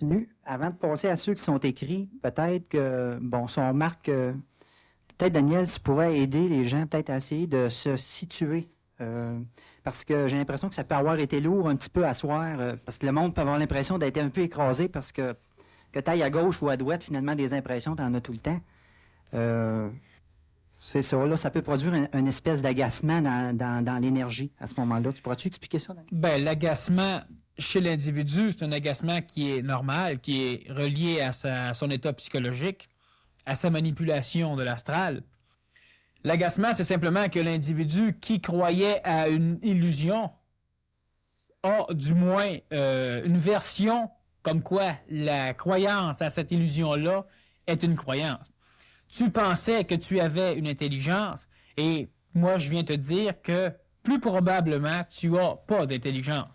continue, avant de passer à ceux qui sont écrits, peut-être que, bon, si on remarque, peut-être, Daniel, tu pourrais aider les gens peut-être à essayer de se situer. Parce que j'ai l'impression que ça peut avoir été lourd un petit peu à soir, parce que le monde peut avoir l'impression d'être un peu écrasé, parce que tu ailles à gauche ou à droite, finalement, des impressions, tu en as tout le temps. C'est ça, là, ça peut produire une espèce d'agacement dans l'énergie à ce moment-là. Tu pourrais-tu expliquer ça, Daniel? Ben, l'agacement chez l'individu, c'est un agacement qui est normal, qui est relié à son état psychologique, à sa manipulation de l'astral. L'agacement, c'est simplement que l'individu qui croyait à une illusion a du moins une version comme quoi la croyance à cette illusion-là est une croyance. Tu pensais que tu avais une intelligence et moi, je viens te dire que plus probablement, tu n'as pas d'intelligence.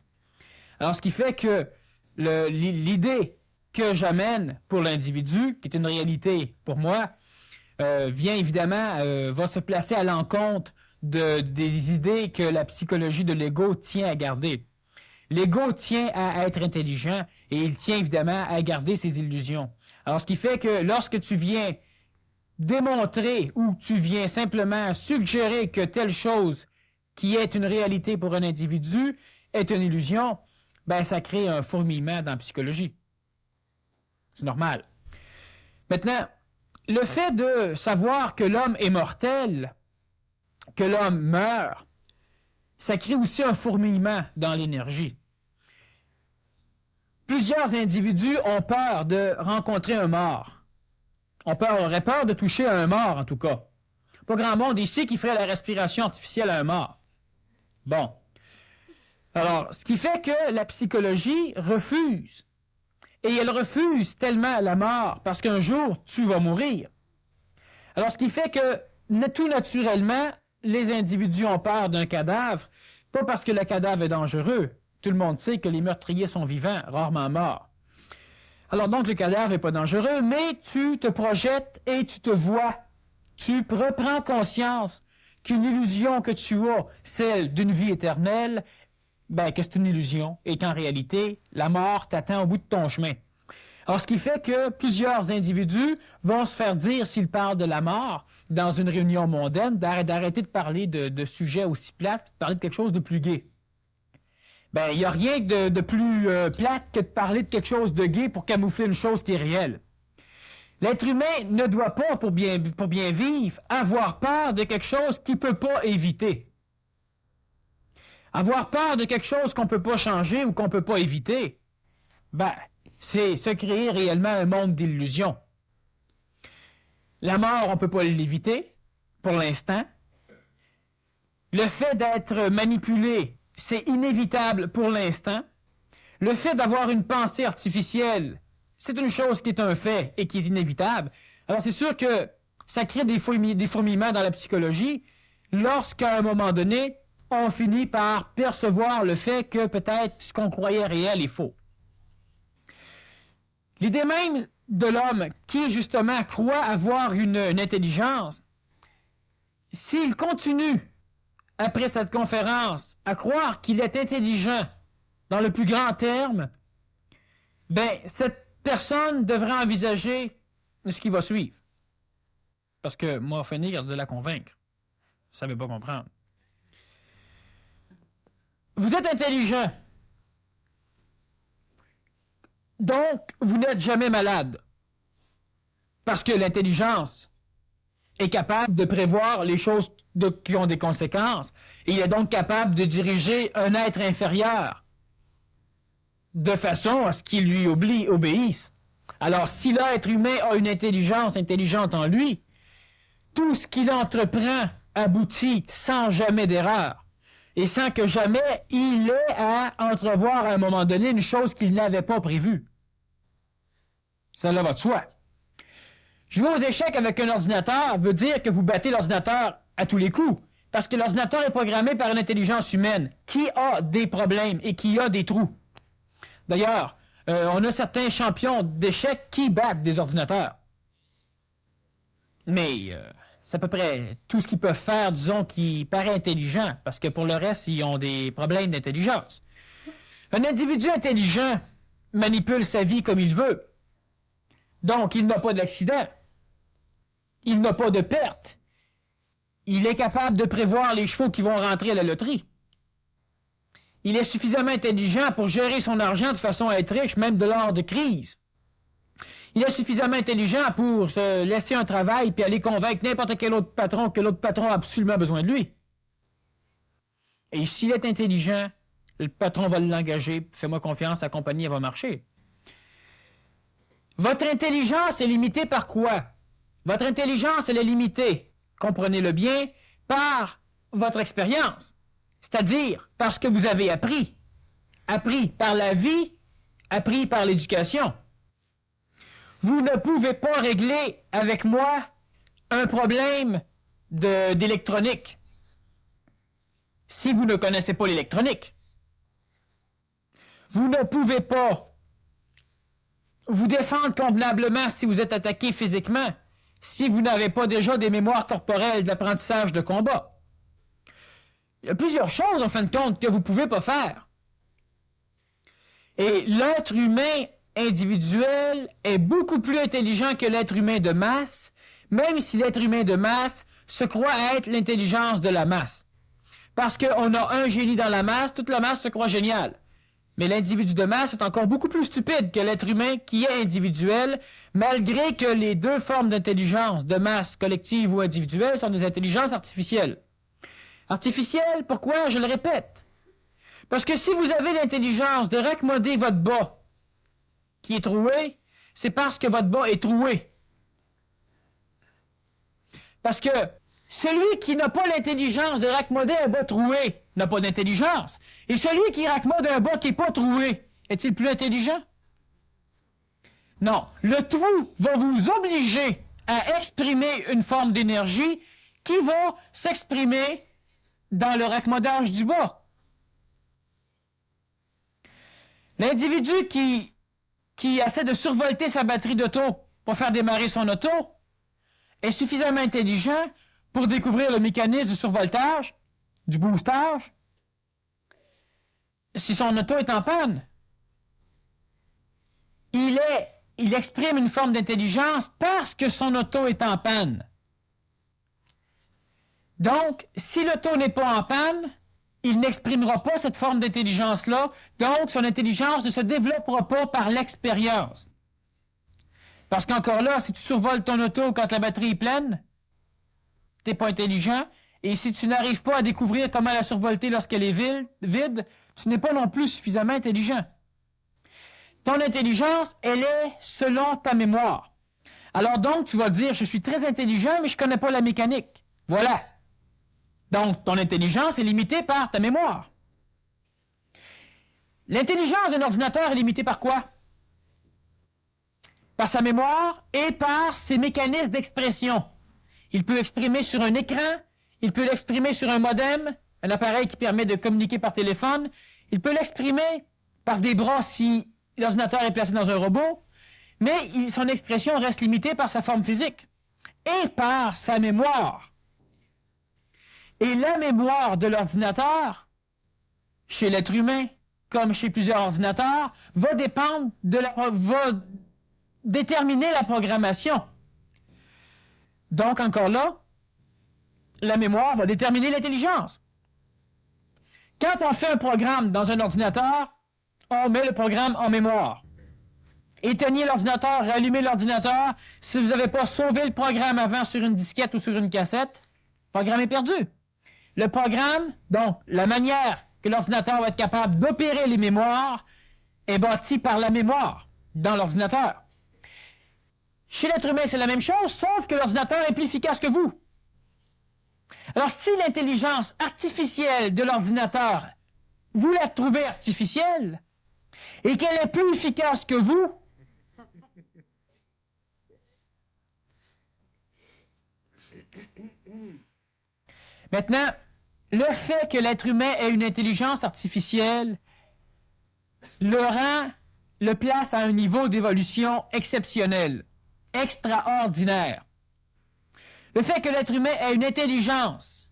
Alors, ce qui fait que l'idée que j'amène pour l'individu, qui est une réalité pour moi, vient évidemment, va se placer à l'encontre des idées que la psychologie de l'ego tient à garder. L'ego tient à être intelligent et il tient évidemment à garder ses illusions. Alors, ce qui fait que lorsque tu viens démontrer ou tu viens simplement suggérer que telle chose qui est une réalité pour un individu est une illusion, ben ça crée un fourmillement dans la psychologie. C'est normal. Maintenant, le fait de savoir que l'homme est mortel, que l'homme meurt, ça crée aussi un fourmillement dans l'énergie. Plusieurs individus ont peur de rencontrer un mort. Aurait peur de toucher à un mort, en tout cas. Pas grand monde ici qui ferait la respiration artificielle à un mort. Bon. Alors, ce qui fait que la psychologie refuse. Et elle refuse tellement la mort, parce qu'un jour, tu vas mourir. Alors, ce qui fait que, tout naturellement, les individus ont peur d'un cadavre, pas parce que le cadavre est dangereux. Tout le monde sait que les meurtriers sont vivants, rarement morts. Alors donc, le cadavre n'est pas dangereux, mais tu te projettes et tu te vois. Tu reprends conscience qu'une illusion que tu as, celle d'une vie éternelle, ben, que c'est une illusion et qu'en réalité, la mort t'attend au bout de ton chemin. Alors, ce qui fait que plusieurs individus vont se faire dire, s'ils parlent de la mort dans une réunion mondaine, d'arrêter de parler de sujets aussi plates, de parler de quelque chose de plus gai. Ben, il n'y a rien de plus plate que de parler de quelque chose de gai pour camoufler une chose qui est réelle. L'être humain ne doit pas, pour bien vivre, avoir peur de quelque chose qu'il ne peut pas éviter. Avoir peur de quelque chose qu'on ne peut pas changer ou qu'on ne peut pas éviter, ben, c'est se créer réellement un monde d'illusions. La mort, on ne peut pas l'éviter, pour l'instant. Le fait d'être manipulé, c'est inévitable pour l'instant. Le fait d'avoir une pensée artificielle, c'est une chose qui est un fait et qui est inévitable. Alors c'est sûr que ça crée des fourmillements dans la psychologie lorsqu'à un moment donné, on finit par percevoir le fait que peut-être ce qu'on croyait réel est faux. L'idée même de l'homme qui, justement, croit avoir une intelligence, s'il continue, après cette conférence, à croire qu'il est intelligent dans le plus grand terme, ben, cette personne devrait envisager ce qui va suivre. Parce que moi, finir de la convaincre, ça ne veut pas comprendre. Vous êtes intelligent. Donc, vous n'êtes jamais malade. Parce que l'intelligence est capable de prévoir les choses qui ont des conséquences. Et il est donc capable de diriger un être inférieur de façon à ce qu'il lui obéisse. Alors, si l'être humain a une intelligence intelligente en lui, tout ce qu'il entreprend aboutit sans jamais d'erreur. Et sans que jamais il ait à entrevoir à un moment donné une chose qu'il n'avait pas prévue. Ça va de soi. Jouer aux échecs avec un ordinateur veut dire que vous battez l'ordinateur à tous les coups. Parce que l'ordinateur est programmé par une intelligence humaine qui a des problèmes et qui a des trous. D'ailleurs, on a certains champions d'échecs qui battent des ordinateurs. Mais c'est à peu près tout ce qu'ils peuvent faire, disons, qui paraît intelligent, parce que pour le reste, ils ont des problèmes d'intelligence. Un individu intelligent manipule sa vie comme il veut. Donc, il n'a pas d'accident. Il n'a pas de perte. Il est capable de prévoir les chevaux qui vont rentrer à la loterie. Il est suffisamment intelligent pour gérer son argent de façon à être riche, même de l'heure de crise. Il est suffisamment intelligent pour se laisser un travail puis aller convaincre n'importe quel autre patron que l'autre patron a absolument besoin de lui. Et s'il est intelligent, le patron va l'engager. Fais-moi confiance, la compagnie elle va marcher. Votre intelligence est limitée par quoi? Votre intelligence, elle est limitée, comprenez-le bien, par votre expérience. C'est-à-dire par ce que vous avez appris. Appris par la vie, appris par l'éducation. Vous ne pouvez pas régler avec moi un problème d'électronique si vous ne connaissez pas l'électronique. Vous ne pouvez pas vous défendre convenablement si vous êtes attaqué physiquement si vous n'avez pas déjà des mémoires corporelles d'apprentissage de combat. Il y a plusieurs choses, en fin de compte, que vous ne pouvez pas faire. Et l'être humain individuel est beaucoup plus intelligent que l'être humain de masse, même si l'être humain de masse se croit être l'intelligence de la masse. Parce qu'on a un génie dans la masse, toute la masse se croit géniale. Mais l'individu de masse est encore beaucoup plus stupide que l'être humain qui est individuel, malgré que les deux formes d'intelligence, de masse collective ou individuelle, sont des intelligences artificielles. Artificielles, pourquoi? Je le répète. Parce que si vous avez l'intelligence de raccommoder votre bas qui est troué, c'est parce que votre bas est troué. Parce que celui qui n'a pas l'intelligence de raccommoder un bas troué n'a pas d'intelligence. Et celui qui raccommode un bas qui n'est pas troué, est-il plus intelligent? Non. Le trou va vous obliger à exprimer une forme d'énergie qui va s'exprimer dans le raccommodage du bas. L'individu qui essaie de survolter sa batterie d'auto pour faire démarrer son auto est suffisamment intelligent pour découvrir le mécanisme du survoltage, du boostage, si son auto est en panne. Il exprime une forme d'intelligence parce que son auto est en panne. Donc, si l'auto n'est pas en panne, il n'exprimera pas cette forme d'intelligence-là, donc son intelligence ne se développera pas par l'expérience. Parce qu'encore là, si tu survoles ton auto quand la batterie est pleine, tu n'es pas intelligent, et si tu n'arrives pas à découvrir comment la survolter lorsqu'elle est vide, tu n'es pas non plus suffisamment intelligent. Ton intelligence, elle est selon ta mémoire. Alors donc, tu vas dire, je suis très intelligent, mais je ne connais pas la mécanique. Voilà. Donc, ton intelligence est limitée par ta mémoire. L'intelligence d'un ordinateur est limitée par quoi? Par sa mémoire et par ses mécanismes d'expression. Il peut exprimer sur un écran, il peut l'exprimer sur un modem, un appareil qui permet de communiquer par téléphone, il peut l'exprimer par des bras si l'ordinateur est placé dans un robot, mais son expression reste limitée par sa forme physique et par sa mémoire. Et la mémoire de l'ordinateur, chez l'être humain, comme chez plusieurs ordinateurs, va déterminer la programmation. Donc, encore là, la mémoire va déterminer l'intelligence. Quand on fait un programme dans un ordinateur, on met le programme en mémoire. Éteignez l'ordinateur, rallumez l'ordinateur. Si vous n'avez pas sauvé le programme avant sur une disquette ou sur une cassette, le programme est perdu. Le programme, donc la manière que l'ordinateur va être capable d'opérer les mémoires, est bâtie par la mémoire dans l'ordinateur. Chez l'être humain, c'est la même chose, sauf que l'ordinateur est plus efficace que vous. Alors, si l'intelligence artificielle de l'ordinateur, vous la trouvez artificielle, et qu'elle est plus efficace que vous, maintenant, le fait que l'être humain ait une intelligence artificielle le place à un niveau d'évolution exceptionnel, extraordinaire. Le fait que l'être humain ait une intelligence,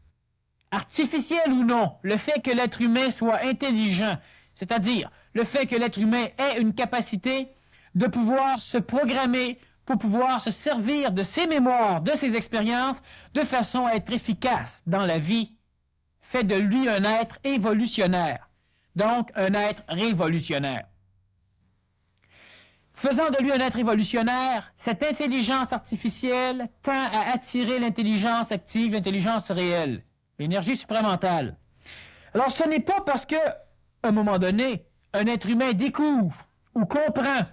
artificielle ou non, le fait que l'être humain soit intelligent, c'est-à-dire le fait que l'être humain ait une capacité de pouvoir se programmer pour pouvoir se servir de ses mémoires, de ses expériences, de façon à être efficace dans la vie, fait de lui un être évolutionnaire, donc un être révolutionnaire. Faisant de lui un être évolutionnaire, cette intelligence artificielle tend à attirer l'intelligence active, l'intelligence réelle, l'énergie supramentale. Alors ce n'est pas parce que, à un moment donné, un être humain découvre ou comprend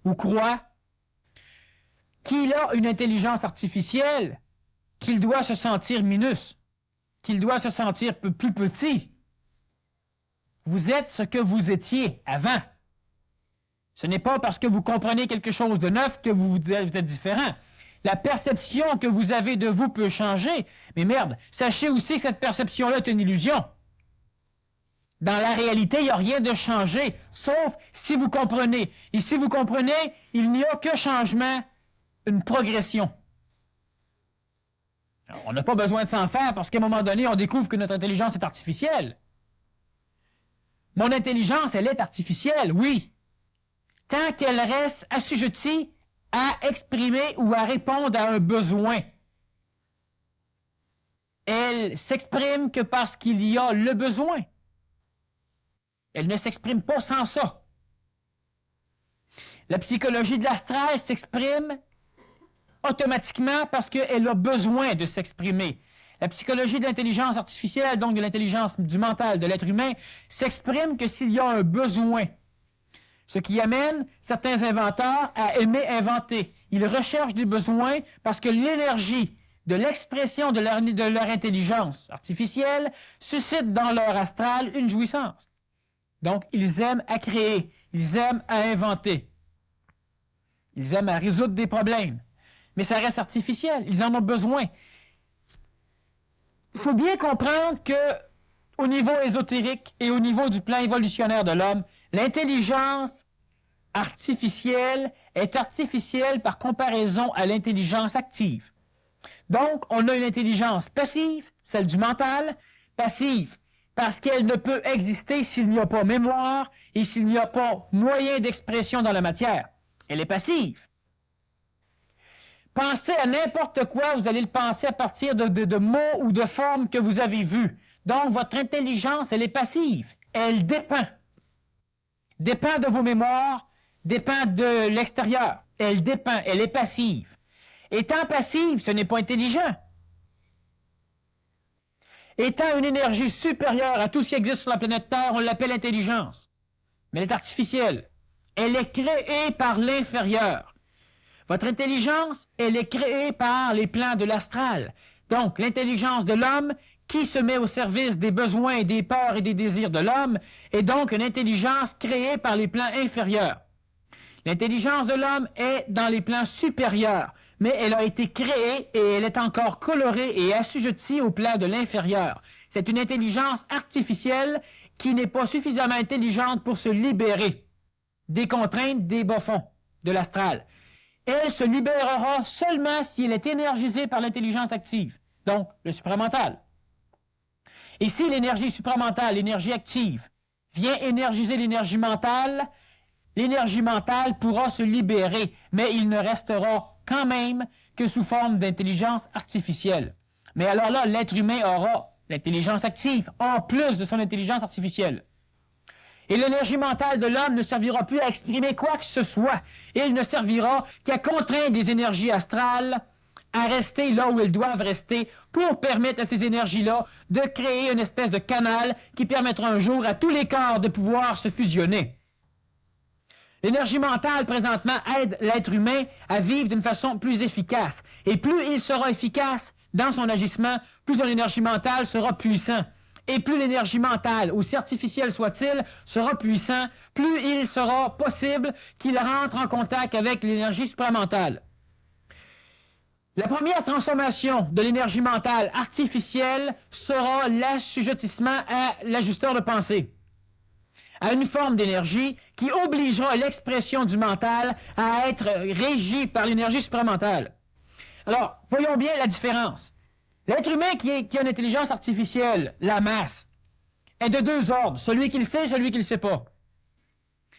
ou croit qu'il a une intelligence artificielle, qu'il doit se sentir minus, qu'il doit se sentir plus petit. Vous êtes ce que vous étiez avant. Ce n'est pas parce que vous comprenez quelque chose de neuf que vous êtes différent. La perception que vous avez de vous peut changer, mais merde, sachez aussi que cette perception-là est une illusion. Dans la réalité, il n'y a rien de changé, sauf si vous comprenez. Et si vous comprenez, il n'y a que changement, une progression. Alors, on n'a pas besoin de s'en faire parce qu'à un moment donné, on découvre que notre intelligence est artificielle. Mon intelligence, elle est artificielle, oui. Tant qu'elle reste assujettie à exprimer ou à répondre à un besoin. Elle s'exprime que parce qu'il y a le besoin. Elle ne s'exprime pas sans ça. La psychologie de l'astral s'exprime automatiquement parce qu'elle a besoin de s'exprimer. La psychologie de l'intelligence artificielle, donc de l'intelligence du mental de l'être humain, s'exprime que s'il y a un besoin. Ce qui amène certains inventeurs à aimer inventer. Ils recherchent des besoins parce que l'énergie de l'expression de leur intelligence artificielle suscite dans leur astral une jouissance. Donc, ils aiment à créer, ils aiment à inventer. Ils aiment à résoudre des problèmes. Mais ça reste artificiel, ils en ont besoin. Il faut bien comprendre que, au niveau ésotérique et au niveau du plan évolutionnaire de l'homme, l'intelligence artificielle est artificielle par comparaison à l'intelligence active. Donc, on a une intelligence passive, celle du mental, passive, parce qu'elle ne peut exister s'il n'y a pas mémoire et s'il n'y a pas moyen d'expression dans la matière. Elle est passive. Pensez à n'importe quoi, vous allez le penser à partir de mots ou de formes que vous avez vus. Donc, votre intelligence, elle est passive. Elle dépend. Dépend de vos mémoires, dépend de l'extérieur. Elle dépend, elle est passive. Étant passive, ce n'est pas intelligent. Étant une énergie supérieure à tout ce qui existe sur la planète Terre, on l'appelle intelligence. Mais elle est artificielle. Elle est créée par l'inférieur. Votre intelligence, elle est créée par les plans de l'astral. Donc, l'intelligence de l'homme qui se met au service des besoins, des peurs et des désirs de l'homme est donc une intelligence créée par les plans inférieurs. L'intelligence de l'homme est dans les plans supérieurs, mais elle a été créée et elle est encore colorée et assujettie au plan de l'inférieur. C'est une intelligence artificielle qui n'est pas suffisamment intelligente pour se libérer des contraintes des bas-fonds de l'astral. Elle se libérera seulement si elle est énergisée par l'intelligence active, donc le supramental. Et si l'énergie supramentale, l'énergie active, vient énergiser l'énergie mentale pourra se libérer, mais il ne restera quand même que sous forme d'intelligence artificielle. Mais alors là, l'être humain aura l'intelligence active, en plus de son intelligence artificielle. Et l'énergie mentale de l'homme ne servira plus à exprimer quoi que ce soit. Il ne servira qu'à contraindre des énergies astrales à rester là où elles doivent rester pour permettre à ces énergies-là de créer une espèce de canal qui permettra un jour à tous les corps de pouvoir se fusionner. L'énergie mentale, présentement, aide l'être humain à vivre d'une façon plus efficace. Et plus il sera efficace dans son agissement, plus son énergie mentale sera puissant. Et plus l'énergie mentale, aussi artificielle soit-il, sera puissant, plus il sera possible qu'il rentre en contact avec l'énergie supramentale. La première transformation de l'énergie mentale artificielle sera l'assujettissement à l'ajusteur de pensée, à une forme d'énergie qui obligera l'expression du mental à être régie par l'énergie supramentale. Alors, voyons bien la différence. L'être humain qui a une intelligence artificielle, la masse, est de deux ordres, celui qui le sait et celui qui ne le sait pas.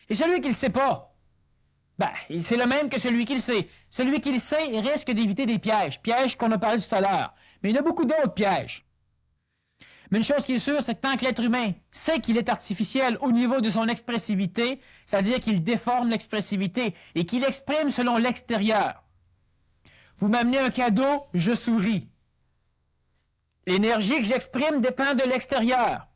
Et celui qui ne le sait pas, ben, c'est le même que celui qui le sait. Celui qui le sait risque d'éviter des pièges, pièges qu'on a parlé tout à l'heure. Mais il y en a beaucoup d'autres pièges. Mais une chose qui est sûre, c'est que tant que l'être humain sait qu'il est artificiel au niveau de son expressivité, c'est-à-dire qu'il déforme l'expressivité et qu'il exprime selon l'extérieur. Vous m'amenez un cadeau, je souris. L'énergie que j'exprime dépend de l'extérieur.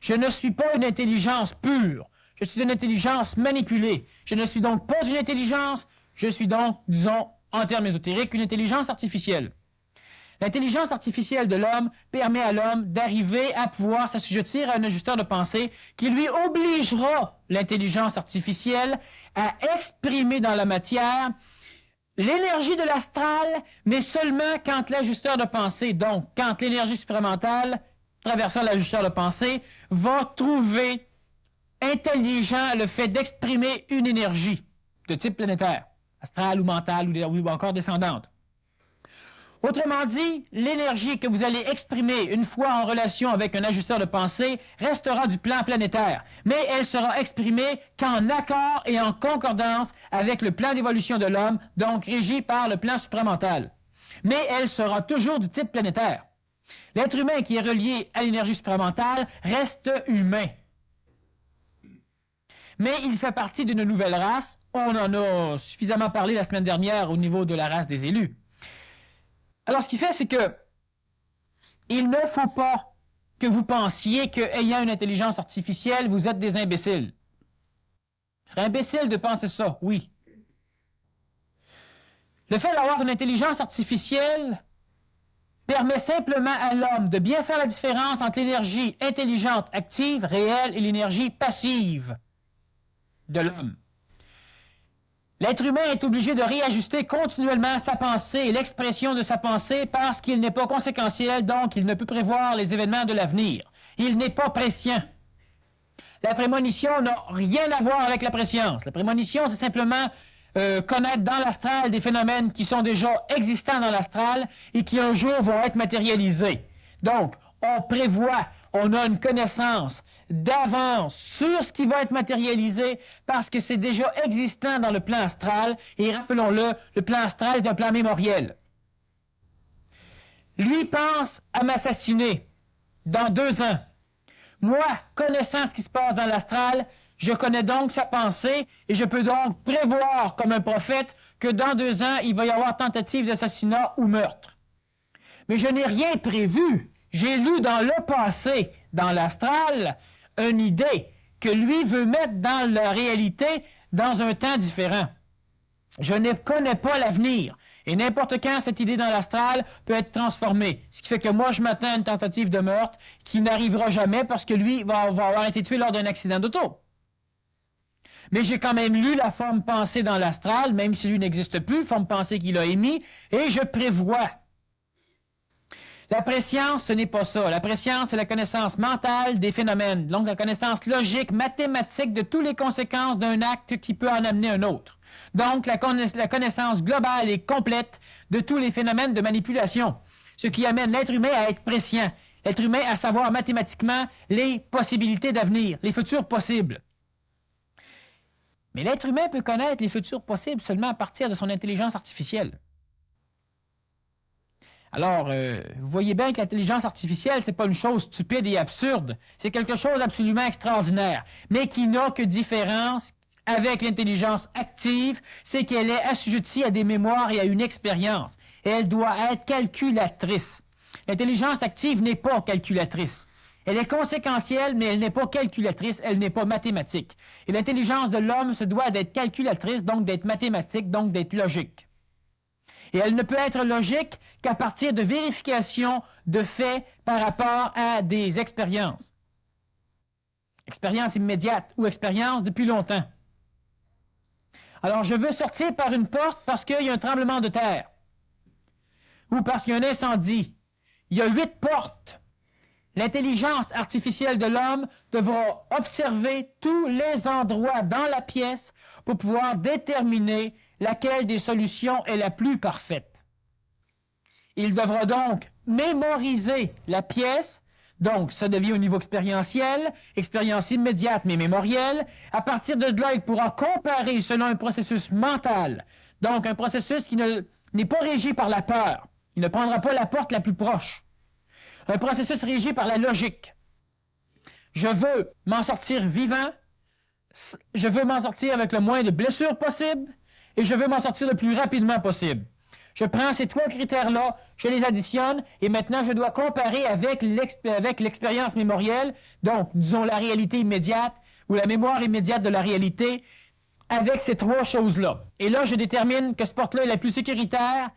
Je ne suis pas une intelligence pure. Je suis une intelligence manipulée. Je ne suis donc pas une intelligence, je suis donc, disons, en termes ésotériques, une intelligence artificielle. L'intelligence artificielle de l'homme permet à l'homme d'arriver à pouvoir s'assujettir à un ajusteur de pensée qui lui obligera l'intelligence artificielle à exprimer dans la matière l'énergie de l'astral, mais seulement quand l'ajusteur de pensée, donc quand l'énergie supramentale, traversant l'ajusteur de pensée, va trouver intelligent le fait d'exprimer une énergie de type planétaire, astrale ou mentale ou encore descendante. Autrement dit, l'énergie que vous allez exprimer une fois en relation avec un ajusteur de pensée restera du plan planétaire, mais elle sera exprimée qu'en accord et en concordance avec le plan d'évolution de l'homme, donc régi par le plan supramental. Mais elle sera toujours du type planétaire. L'être humain qui est relié à l'énergie supramentale reste humain. Mais il fait partie d'une nouvelle race. On en a suffisamment parlé la semaine dernière au niveau de la race des élus. Alors, ce qui fait, c'est que il ne faut pas que vous pensiez qu'ayant une intelligence artificielle, vous êtes des imbéciles. Ce serait imbécile de penser ça, oui. Le fait d'avoir une intelligence artificielle permet simplement à l'homme de bien faire la différence entre l'énergie intelligente, active, réelle, et l'énergie passive de l'homme. L'être humain est obligé de réajuster continuellement sa pensée et l'expression de sa pensée parce qu'il n'est pas conséquentiel, donc il ne peut prévoir les événements de l'avenir. Il n'est pas prescient. La prémonition n'a rien à voir avec la prescience. La prémonition, c'est simplement connaître dans l'astral des phénomènes qui sont déjà existants dans l'astral et qui un jour vont être matérialisés. Donc, on prévoit, on a une connaissance d'avance sur ce qui va être matérialisé parce que c'est déjà existant dans le plan astral et rappelons-le, le plan astral est un plan mémoriel. Lui pense à m'assassiner dans 2 ans. Moi, connaissant ce qui se passe dans l'astral, je connais donc sa pensée et je peux donc prévoir comme un prophète que dans 2 ans, il va y avoir tentative d'assassinat ou meurtre. Mais je n'ai rien prévu. J'ai lu dans le passé, dans l'astral, une idée que lui veut mettre dans la réalité dans un temps différent. Je ne connais pas l'avenir. Et n'importe quand, cette idée dans l'astral peut être transformée. Ce qui fait que moi, je m'attends à une tentative de meurtre qui n'arrivera jamais parce que lui va avoir été tué lors d'un accident d'auto. Mais j'ai quand même lu la forme pensée dans l'astral, même si lui n'existe plus, forme pensée qu'il a émise, et je prévois. La préscience, ce n'est pas ça. La préscience, c'est la connaissance mentale des phénomènes, donc la connaissance logique, mathématique de toutes les conséquences d'un acte qui peut en amener un autre. Donc, la connaissance globale et complète de tous les phénomènes de manipulation, ce qui amène l'être humain à être prescient, l'être humain à savoir mathématiquement les possibilités d'avenir, les futurs possibles. Mais l'être humain peut connaître les futurs possibles seulement à partir de son intelligence artificielle. Alors, vous voyez bien que l'intelligence artificielle, c'est pas une chose stupide et absurde. C'est quelque chose d'absolument extraordinaire, mais qui n'a que différence avec l'intelligence active, c'est qu'elle est assujettie à des mémoires et à une expérience. Et elle doit être calculatrice. L'intelligence active n'est pas calculatrice. Elle est conséquentielle, mais elle n'est pas calculatrice, elle n'est pas mathématique. Et l'intelligence de l'homme se doit d'être calculatrice, donc d'être mathématique, donc d'être logique. Et elle ne peut être logique qu'à partir de vérification de faits par rapport à des expériences. Expérience immédiate ou expérience depuis longtemps. Alors, je veux sortir par une porte parce qu'il y a un tremblement de terre. Ou parce qu'il y a un incendie. Il y a 8 portes. L'intelligence artificielle de l'homme devra observer tous les endroits dans la pièce pour pouvoir déterminer laquelle des solutions est la plus parfaite. Il devra donc mémoriser la pièce Donc, ça devient au niveau expérientiel, expérience immédiate mais mémorielle. À partir de là, il pourra comparer selon un processus mental. Donc, un processus qui n'est pas régi par la peur. Il ne prendra pas la porte la plus proche. Un processus régi par la logique. Je veux m'en sortir vivant, je veux m'en sortir avec le moins de blessures possible, et je veux m'en sortir le plus rapidement possible. Je prends ces 3 critères-là, je les additionne, et maintenant je dois comparer avec l'expérience mémorielle, donc disons la réalité immédiate, ou la mémoire immédiate de la réalité, avec ces 3 choses-là. Et là, je détermine que ce porte-là est la plus sécuritaire,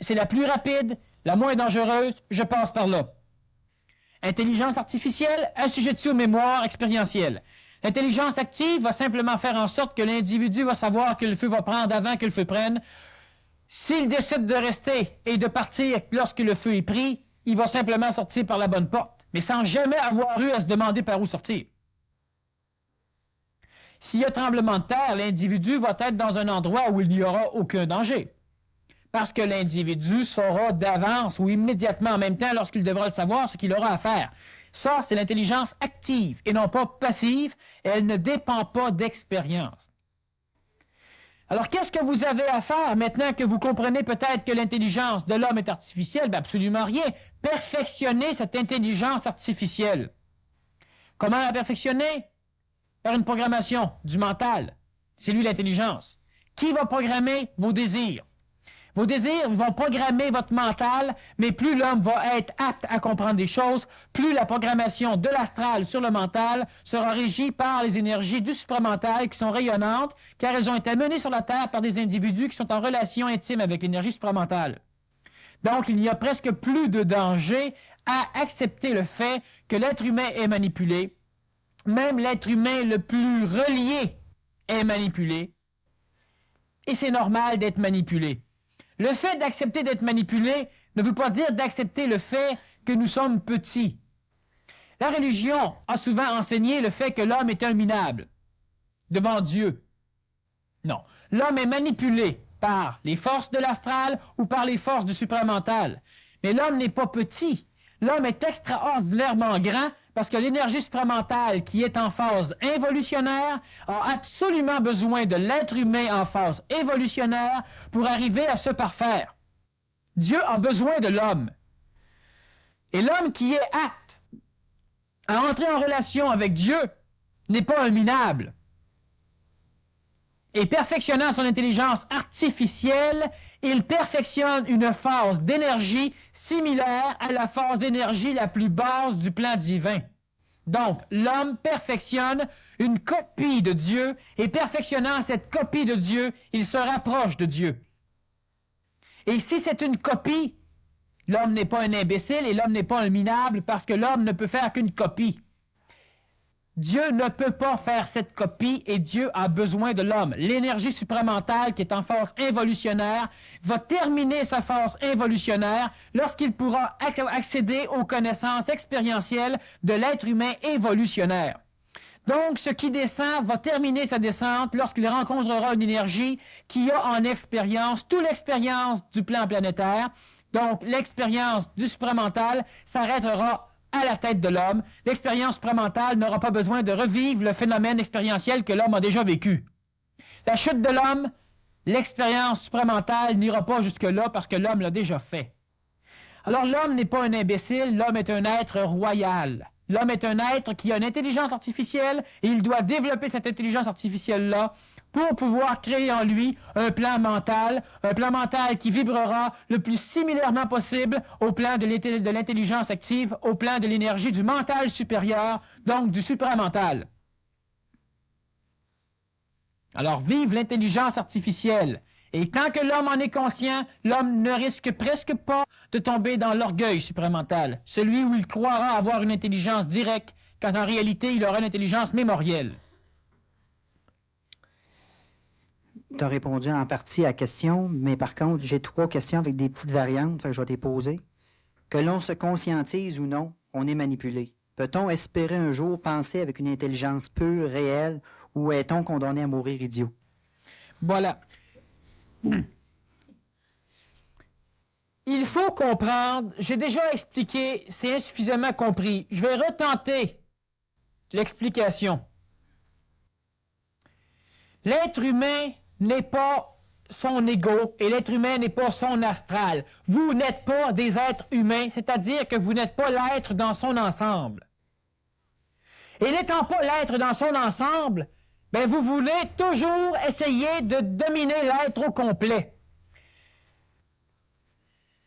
c'est la plus rapide, la moins dangereuse, je passe par là. Intelligence artificielle, assujettie aux mémoires expérientielles. L'intelligence active va simplement faire en sorte que l'individu va savoir que le feu va prendre avant que le feu prenne. S'il décide de rester et de partir lorsque le feu est pris, il va simplement sortir par la bonne porte, mais sans jamais avoir eu à se demander par où sortir. S'il y a tremblement de terre, l'individu va être dans un endroit où il n'y aura aucun danger. Parce que l'individu saura d'avance ou immédiatement en même temps, lorsqu'il devra le savoir, ce qu'il aura à faire. Ça, c'est l'intelligence active et non pas passive. Elle ne dépend pas d'expérience. Alors, qu'est-ce que vous avez à faire maintenant que vous comprenez peut-être que l'intelligence de l'homme est artificielle? Ben absolument rien. Perfectionnez cette intelligence artificielle. Comment la perfectionner? Par une programmation du mental. C'est lui l'intelligence. Qui va programmer vos désirs? Vos désirs vont programmer votre mental, mais plus l'homme va être apte à comprendre des choses, plus la programmation de l'astral sur le mental sera régie par les énergies du supramental qui sont rayonnantes, car elles ont été amenées sur la Terre par des individus qui sont en relation intime avec l'énergie supramentale. Donc, il n'y a presque plus de danger à accepter le fait que l'être humain est manipulé. Même l'être humain le plus relié est manipulé. Et c'est normal d'être manipulé. Le fait d'accepter d'être manipulé ne veut pas dire d'accepter le fait que nous sommes petits. La religion a souvent enseigné le fait que l'homme est un minable devant Dieu. Non, l'homme est manipulé par les forces de l'astral ou par les forces du supramental. Mais l'homme n'est pas petit. L'homme est extraordinairement grand parce que l'énergie supramentale qui est en phase involutionnaire a absolument besoin de l'être humain en phase évolutionnaire pour arriver à se parfaire. Dieu a besoin de l'homme. Et l'homme qui est apte à entrer en relation avec Dieu n'est pas un minable. Et perfectionnant son intelligence artificielle, il perfectionne une phase d'énergie similaire à la phase d'énergie la plus basse du plan divin. Donc, l'homme perfectionne une copie de Dieu, et perfectionnant cette copie de Dieu, il se rapproche de Dieu. Et si c'est une copie, l'homme n'est pas un imbécile et l'homme n'est pas un minable parce que l'homme ne peut faire qu'une copie. Dieu ne peut pas faire cette copie et Dieu a besoin de l'homme. L'énergie supramentale qui est en phase involutionnaire va terminer sa phase involutionnaire lorsqu'il pourra accéder aux connaissances expérientielles de l'être humain évolutionnaire. Donc, ce qui descend va terminer sa descente lorsqu'il rencontrera une énergie qui a en expérience toute l'expérience du plan planétaire. Donc, l'expérience du supramental s'arrêtera à la tête de l'homme. L'expérience supramentale n'aura pas besoin de revivre le phénomène expérientiel que l'homme a déjà vécu. La chute de l'homme, l'expérience supramentale n'ira pas jusque-là parce que l'homme l'a déjà fait. Alors l'homme n'est pas un imbécile, l'homme est un être royal. L'homme est un être qui a une intelligence artificielle et il doit développer cette intelligence artificielle-là pour pouvoir créer en lui un plan mental qui vibrera le plus similairement possible au plan de l'intelligence active, au plan de l'énergie du mental supérieur, donc du supramental. Alors, vive l'intelligence artificielle. Et tant que l'homme en est conscient, l'homme ne risque presque pas de tomber dans l'orgueil supramental, celui où il croira avoir une intelligence directe, quand en réalité il aura une intelligence mémorielle. Tu as répondu en partie à la question, mais par contre, j'ai 3 questions avec des petites variantes, que je vais te les poser. Que l'on se conscientise ou non, on est manipulé. Peut-on espérer un jour penser avec une intelligence pure, réelle, ou est-on condamné à mourir idiot? Voilà. Il il faut comprendre, j'ai déjà expliqué, c'est insuffisamment compris. Je vais retenter l'explication. L'être humain n'est pas son ego et l'être humain n'est pas son astral. Vous n'êtes pas des êtres humains, c'est-à-dire que vous n'êtes pas l'être dans son ensemble. Et n'étant pas l'être dans son ensemble, ben vous voulez toujours essayer de dominer l'être au complet.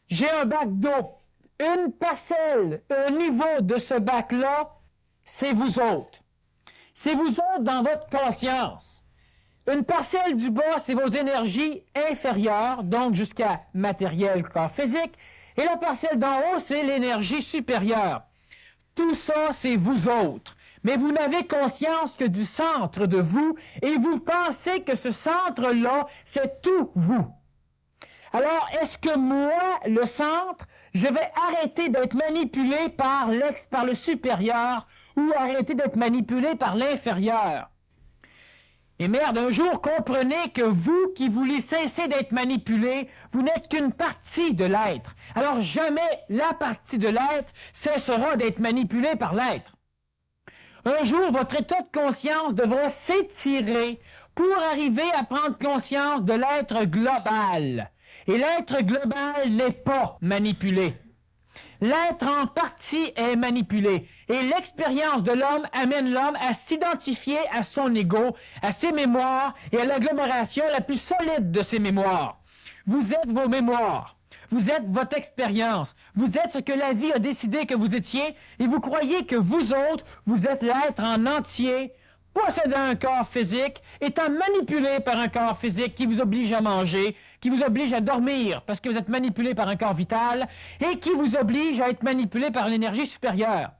J'ai un bac d'eau. Une parcelle, un niveau de ce bac-là, c'est vous autres. C'est vous autres dans votre conscience. Une parcelle du bas, c'est vos énergies inférieures, donc jusqu'à matériel, corps physique. Et la parcelle d'en haut, c'est l'énergie supérieure. Tout ça, c'est vous autres. Mais vous n'avez conscience que du centre de vous et vous pensez que ce centre-là, c'est tout vous. Alors, est-ce que moi, le centre, je vais arrêter d'être manipulé par le supérieur ou arrêter d'être manipulé par l'inférieur? Et merde, un jour, comprenez que vous qui voulez cesser d'être manipulé, vous n'êtes qu'une partie de l'être. Alors, jamais la partie de l'être cessera d'être manipulée par l'être. Un jour, votre état de conscience devra s'étirer pour arriver à prendre conscience de l'être global. Et l'être global n'est pas manipulé. L'être en partie est manipulé. Et l'expérience de l'homme amène l'homme à s'identifier à son ego, à ses mémoires et à l'agglomération la plus solide de ses mémoires. Vous êtes vos mémoires. Vous êtes votre expérience. Vous êtes ce que la vie a décidé que vous étiez et vous croyez que vous autres, vous êtes l'être en entier, possédant un corps physique, étant manipulé par un corps physique qui vous oblige à manger, qui vous oblige à dormir parce que vous êtes manipulé par un corps vital et qui vous oblige à être manipulé par l'énergie supérieure.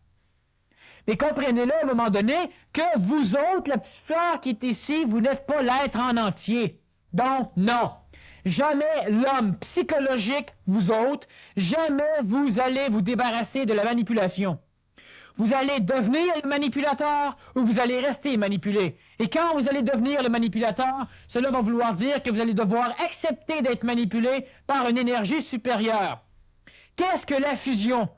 Mais comprenez-le à un moment donné que vous autres, la petite fleur qui est ici, vous n'êtes pas l'être en entier. Donc, non. Jamais l'homme psychologique, vous autres, jamais vous allez vous débarrasser de la manipulation. Vous allez devenir le manipulateur ou vous allez rester manipulé. Et quand vous allez devenir le manipulateur, cela va vouloir dire que vous allez devoir accepter d'être manipulé par une énergie supérieure. Qu'est-ce que la fusion?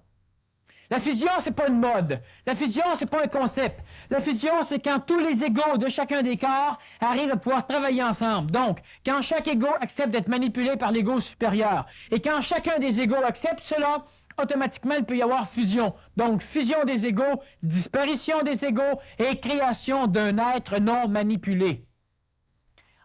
La fusion, c'est pas une mode. La fusion, c'est pas un concept. La fusion, c'est quand tous les égos de chacun des corps arrivent à pouvoir travailler ensemble. Donc, quand chaque égo accepte d'être manipulé par l'égo supérieur, et quand chacun des égos accepte cela, automatiquement, il peut y avoir fusion. Donc, fusion des égos, disparition des égos et création d'un être non manipulé.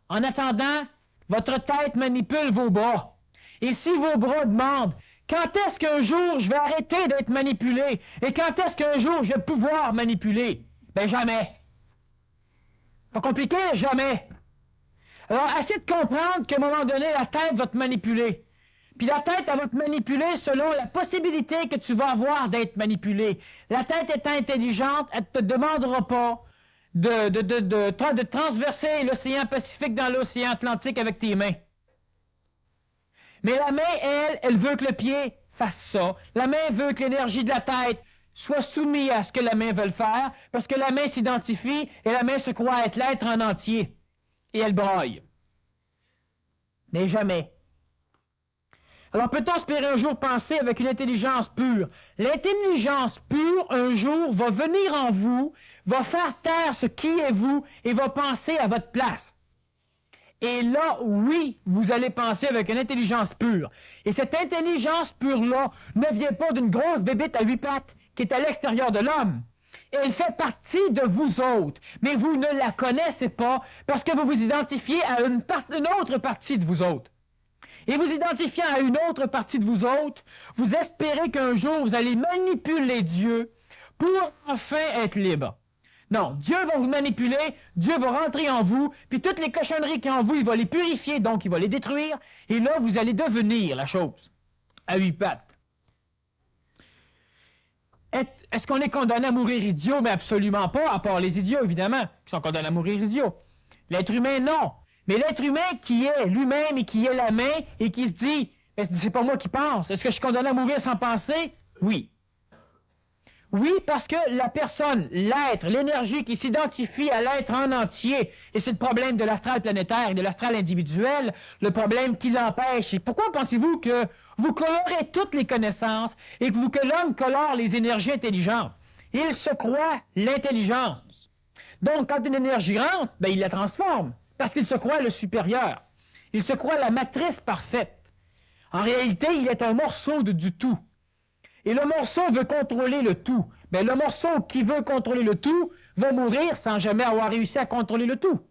En attendant, votre tête manipule vos bras. Et si vos bras demandent quand est-ce qu'un jour je vais arrêter d'être manipulé et quand est-ce qu'un jour je vais pouvoir manipuler? Ben jamais. Pas compliqué, jamais. Alors, essayez de comprendre qu'à un moment donné, la tête va te manipuler. Puis la tête, elle va te manipuler selon la possibilité que tu vas avoir d'être manipulé. La tête étant intelligente, elle ne te demandera pas de transverser l'océan Pacifique dans l'océan Atlantique avec tes mains. Mais la main, elle veut que le pied fasse ça. La main veut que l'énergie de la tête soit soumise à ce que la main veut faire, parce que la main s'identifie et la main se croit être l'être en entier. Et elle braille. Mais jamais. Alors peut-on espérer un jour penser avec une intelligence pure? L'intelligence pure, un jour, va venir en vous, va faire taire ce qui est vous et va penser à votre place. Et là, oui, vous allez penser avec une intelligence pure. Et cette intelligence pure-là ne vient pas d'une grosse bébête à 8 pattes qui est à l'extérieur de l'homme. Elle fait partie de vous autres, mais vous ne la connaissez pas parce que vous vous identifiez à une autre partie de vous autres. Et vous identifiant à une autre partie de vous autres, vous espérez qu'un jour vous allez manipuler Dieu pour enfin être libre. Non, Dieu va vous manipuler, Dieu va rentrer en vous, puis toutes les cochonneries qui sont en vous, il va les purifier, donc il va les détruire, et là, vous allez devenir la chose, à 8 pattes. Est-ce qu'on est condamné à mourir idiot? Mais absolument pas, à part les idiots, évidemment, qui sont condamnés à mourir idiots. L'être humain, non. Mais l'être humain qui est lui-même et qui est la main, et qui se dit, c'est pas moi qui pense, est-ce que je suis condamné à mourir sans penser? Oui. Oui, parce que la personne, l'être, l'énergie qui s'identifie à l'être en entier, et c'est le problème de l'astral planétaire et de l'astral individuel, le problème qui l'empêche. Et pourquoi pensez-vous que vous colorez toutes les connaissances et que l'homme colore les énergies intelligentes? Il se croit l'intelligence. Donc, quand une énergie rentre, ben, il la transforme, parce qu'il se croit le supérieur. Il se croit la matrice parfaite. En réalité, il est un morceau du tout. Et le morceau veut contrôler le tout. Mais le morceau qui veut contrôler le tout va mourir sans jamais avoir réussi à contrôler le tout.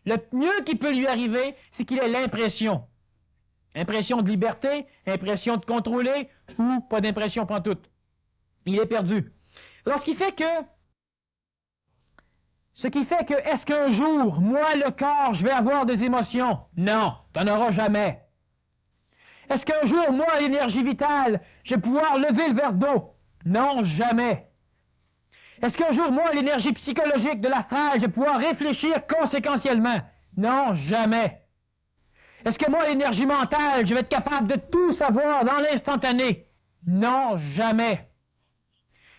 Le mieux qui peut lui arriver, c'est qu'il ait l'impression. Impression de liberté, impression de contrôler, ou pas d'impression pantoute. Il est perdu. Alors, ce qui fait que, est-ce qu'un jour, moi, le corps, je vais avoir des émotions? Non, t'en auras jamais. Est-ce qu'un jour, moi, l'énergie vitale, je vais pouvoir lever le verre d'eau? Non, jamais. Est-ce qu'un jour, moi, l'énergie psychologique de l'astral, je vais pouvoir réfléchir conséquentiellement? Non, jamais. Est-ce que moi, l'énergie mentale, je vais être capable de tout savoir dans l'instantané? Non, jamais.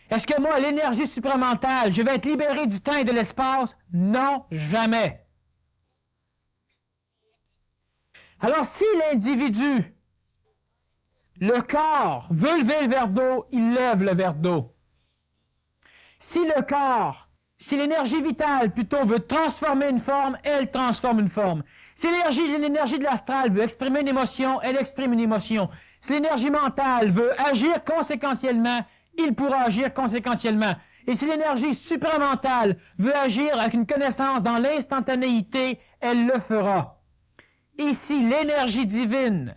Est-ce que moi, l'énergie supramentale, je vais être libéré du temps et de l'espace? Non, jamais. Alors, si l'individu, le corps veut lever le verre d'eau, il lève le verre d'eau. Si le corps, si l'énergie vitale plutôt veut transformer une forme, elle transforme une forme. Si l'énergie de l'astral veut exprimer une émotion, elle exprime une émotion. Si l'énergie mentale veut agir conséquentiellement, il pourra agir conséquentiellement. Et si l'énergie supramentale veut agir avec une connaissance dans l'instantanéité, elle le fera. Et si l'énergie divine,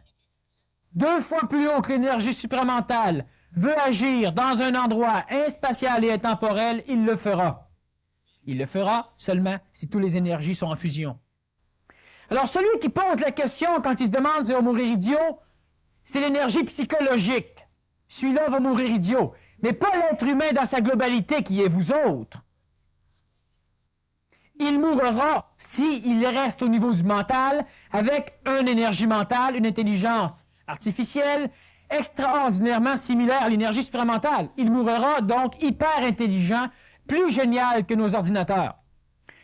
2 fois plus haut que l'énergie supramentale, veut agir dans un endroit inspatial et intemporel, il le fera. Il le fera seulement si toutes les énergies sont en fusion. Alors, celui qui pose la question quand il se demande si on va mourir idiot, c'est l'énergie psychologique. Celui-là va mourir idiot. Mais pas l'être humain dans sa globalité qui est vous autres. Il mourra s'il reste au niveau du mental avec une énergie mentale, une intelligence artificielle, extraordinairement similaire à l'énergie supramentale. Il mourra donc hyper intelligent, plus génial que nos ordinateurs.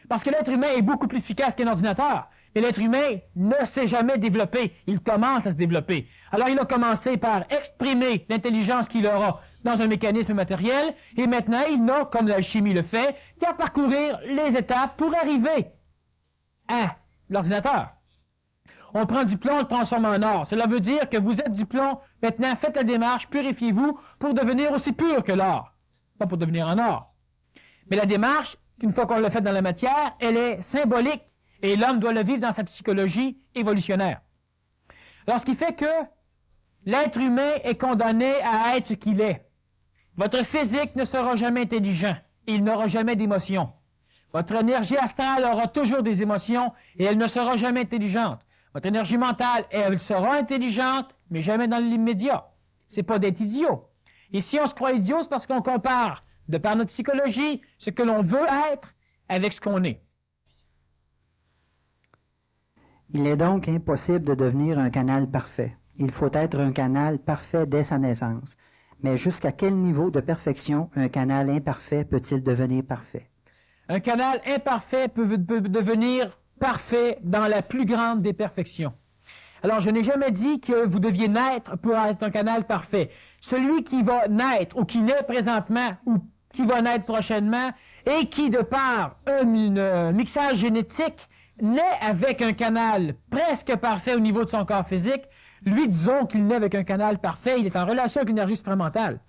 Parce que l'être humain est beaucoup plus efficace qu'un ordinateur. Mais l'être humain ne s'est jamais développé. Il commence à se développer. Alors il a commencé par exprimer l'intelligence qu'il aura dans un mécanisme matériel, et maintenant il n'a, comme l'alchimie le fait, qu'à parcourir les étapes pour arriver à l'ordinateur. On prend du plomb, on le transforme en or. Cela veut dire que vous êtes du plomb, maintenant faites la démarche, purifiez-vous pour devenir aussi pur que l'or. Pas pour devenir en or. Mais la démarche, une fois qu'on l'a faite dans la matière, elle est symbolique et l'homme doit le vivre dans sa psychologie évolutionnaire. Alors ce qui fait que l'être humain est condamné à être ce qu'il est. Votre physique ne sera jamais intelligent. Il n'aura jamais d'émotions. Votre énergie astrale aura toujours des émotions et elle ne sera jamais intelligente. Votre énergie mentale, elle sera intelligente, mais jamais dans l'immédiat. C'est pas d'être idiot. Et si on se croit idiot, c'est parce qu'on compare, de par notre psychologie, ce que l'on veut être avec ce qu'on est. Il est donc impossible de devenir un canal parfait. Il faut être un canal parfait dès sa naissance. Mais jusqu'à quel niveau de perfection un canal imparfait peut-il devenir parfait? Un canal imparfait peut devenir parfait dans la plus grande des perfections. Alors, je n'ai jamais dit que vous deviez naître pour être un canal parfait. Celui qui va naître, ou qui naît présentement, ou qui va naître prochainement, et qui, de par un mixage génétique, naît avec un canal presque parfait au niveau de son corps physique, lui, disons qu'il naît avec un canal parfait, il est en relation avec l'énergie supramentale.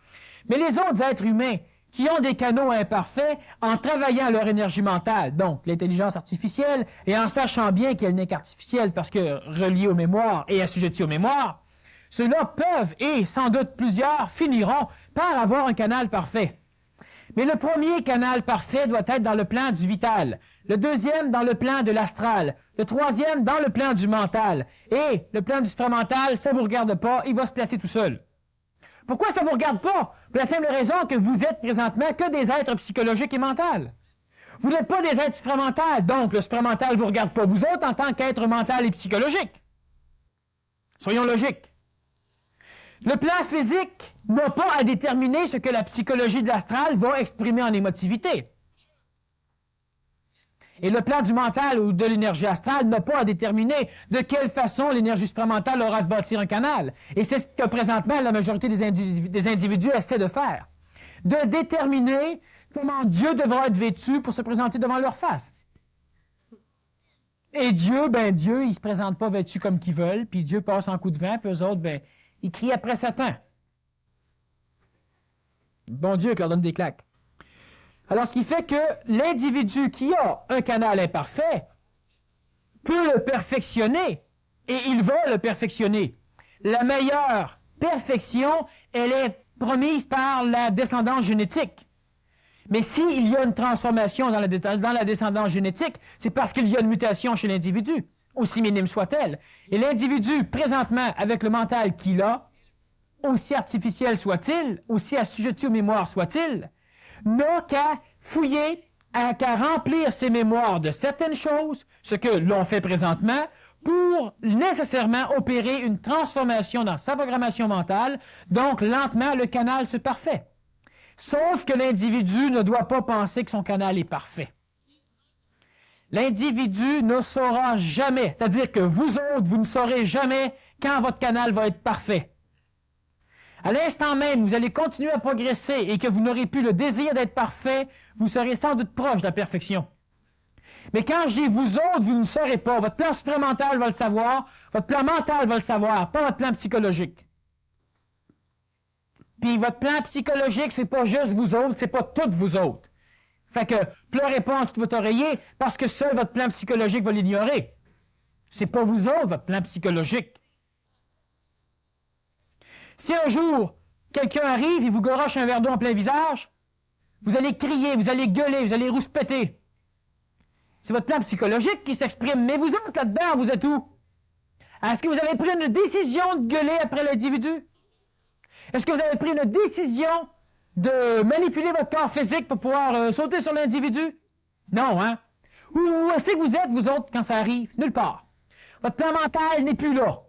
Mais les autres êtres humains qui ont des canaux imparfaits, en travaillant leur énergie mentale, donc l'intelligence artificielle, et en sachant bien qu'elle n'est qu'artificielle parce que reliée aux mémoires et assujettie aux mémoires, ceux-là peuvent, et sans doute plusieurs, finiront par avoir un canal parfait. Mais le premier canal parfait doit être dans le plan du vital, le deuxième dans le plan de l'astral, le troisième dans le plan du mental, et le plan du supramental, ça ne vous regarde pas, il va se placer tout seul. Pourquoi ça ne vous regarde pas? Pour la simple raison que vous êtes présentement que des êtres psychologiques et mentaux. Vous n'êtes pas des êtres supramentaux, donc le supramental ne vous regarde pas vous autres en tant qu'être mental et psychologique. Soyons logiques. Le plan physique n'a pas à déterminer ce que la psychologie de l'astral va exprimer en émotivité. Et le plan du mental ou de l'énergie astrale n'a pas à déterminer de quelle façon l'énergie supramentale aura de bâtir un canal. Et c'est ce que présentement la majorité des individus essaient de faire. De déterminer comment Dieu devra être vêtu pour se présenter devant leur face. Et Dieu, Dieu, il ne se présente pas vêtu comme qu'ils veulent, puis Dieu passe en coup de vent, puis eux autres, ils crient après Satan. Bon Dieu qui leur donne des claques. Alors, ce qui fait que l'individu qui a un canal imparfait peut le perfectionner, et il va le perfectionner. La meilleure perfection, elle est promise par la descendance génétique. Mais s'il y a une transformation dans la descendance génétique, c'est parce qu'il y a une mutation chez l'individu, aussi minime soit-elle. Et l'individu, présentement, avec le mental qu'il a, aussi artificiel soit-il, aussi assujetti aux mémoires soit-il, n'a qu'à fouiller, qu'à remplir ses mémoires de certaines choses, ce que l'on fait présentement, pour nécessairement opérer une transformation dans sa programmation mentale, donc lentement le canal se parfait. Sauf que l'individu ne doit pas penser que son canal est parfait. L'individu ne saura jamais, c'est-à-dire que vous autres, vous ne saurez jamais quand votre canal va être parfait. À l'instant même, vous allez continuer à progresser et que vous n'aurez plus le désir d'être parfait, vous serez sans doute proche de la perfection. Mais quand je dis vous autres, vous ne saurez pas. Votre plan supramental va le savoir, votre plan mental va le savoir, pas votre plan psychologique. Puis votre plan psychologique, c'est pas juste vous autres, c'est pas toutes vous autres. Fait que pleurez pas en tout votre oreiller parce que seul votre plan psychologique va l'ignorer. C'est pas vous autres, votre plan psychologique. Si un jour, quelqu'un arrive et vous garoche un verre d'eau en plein visage, vous allez crier, vous allez gueuler, vous allez rouspéter. C'est votre plan psychologique qui s'exprime. Mais vous autres, là-dedans, vous êtes où? Est-ce que vous avez pris une décision de gueuler après l'individu? Est-ce que vous avez pris une décision de manipuler votre corps physique pour pouvoir sauter sur l'individu? Non, hein? Où est-ce que vous êtes, vous autres, quand ça arrive? Nulle part. Votre plan mental n'est plus là.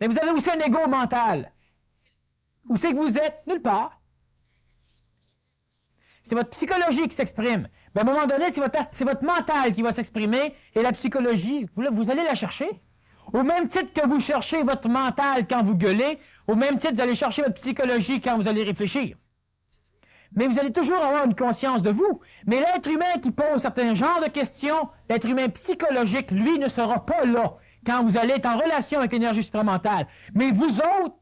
Mais vous avez aussi un ego mental. Où c'est que vous êtes? Nulle part. C'est votre psychologie qui s'exprime. À un moment donné, c'est votre mental qui va s'exprimer et la psychologie, vous allez la chercher. Au même titre que vous cherchez votre mental quand vous gueulez, au même titre, vous allez chercher votre psychologie quand vous allez réfléchir. Mais vous allez toujours avoir une conscience de vous. Mais l'être humain qui pose certains genres de questions, l'être humain psychologique, lui, ne sera pas là quand vous allez être en relation avec l'énergie supramentale. Mais vous autres,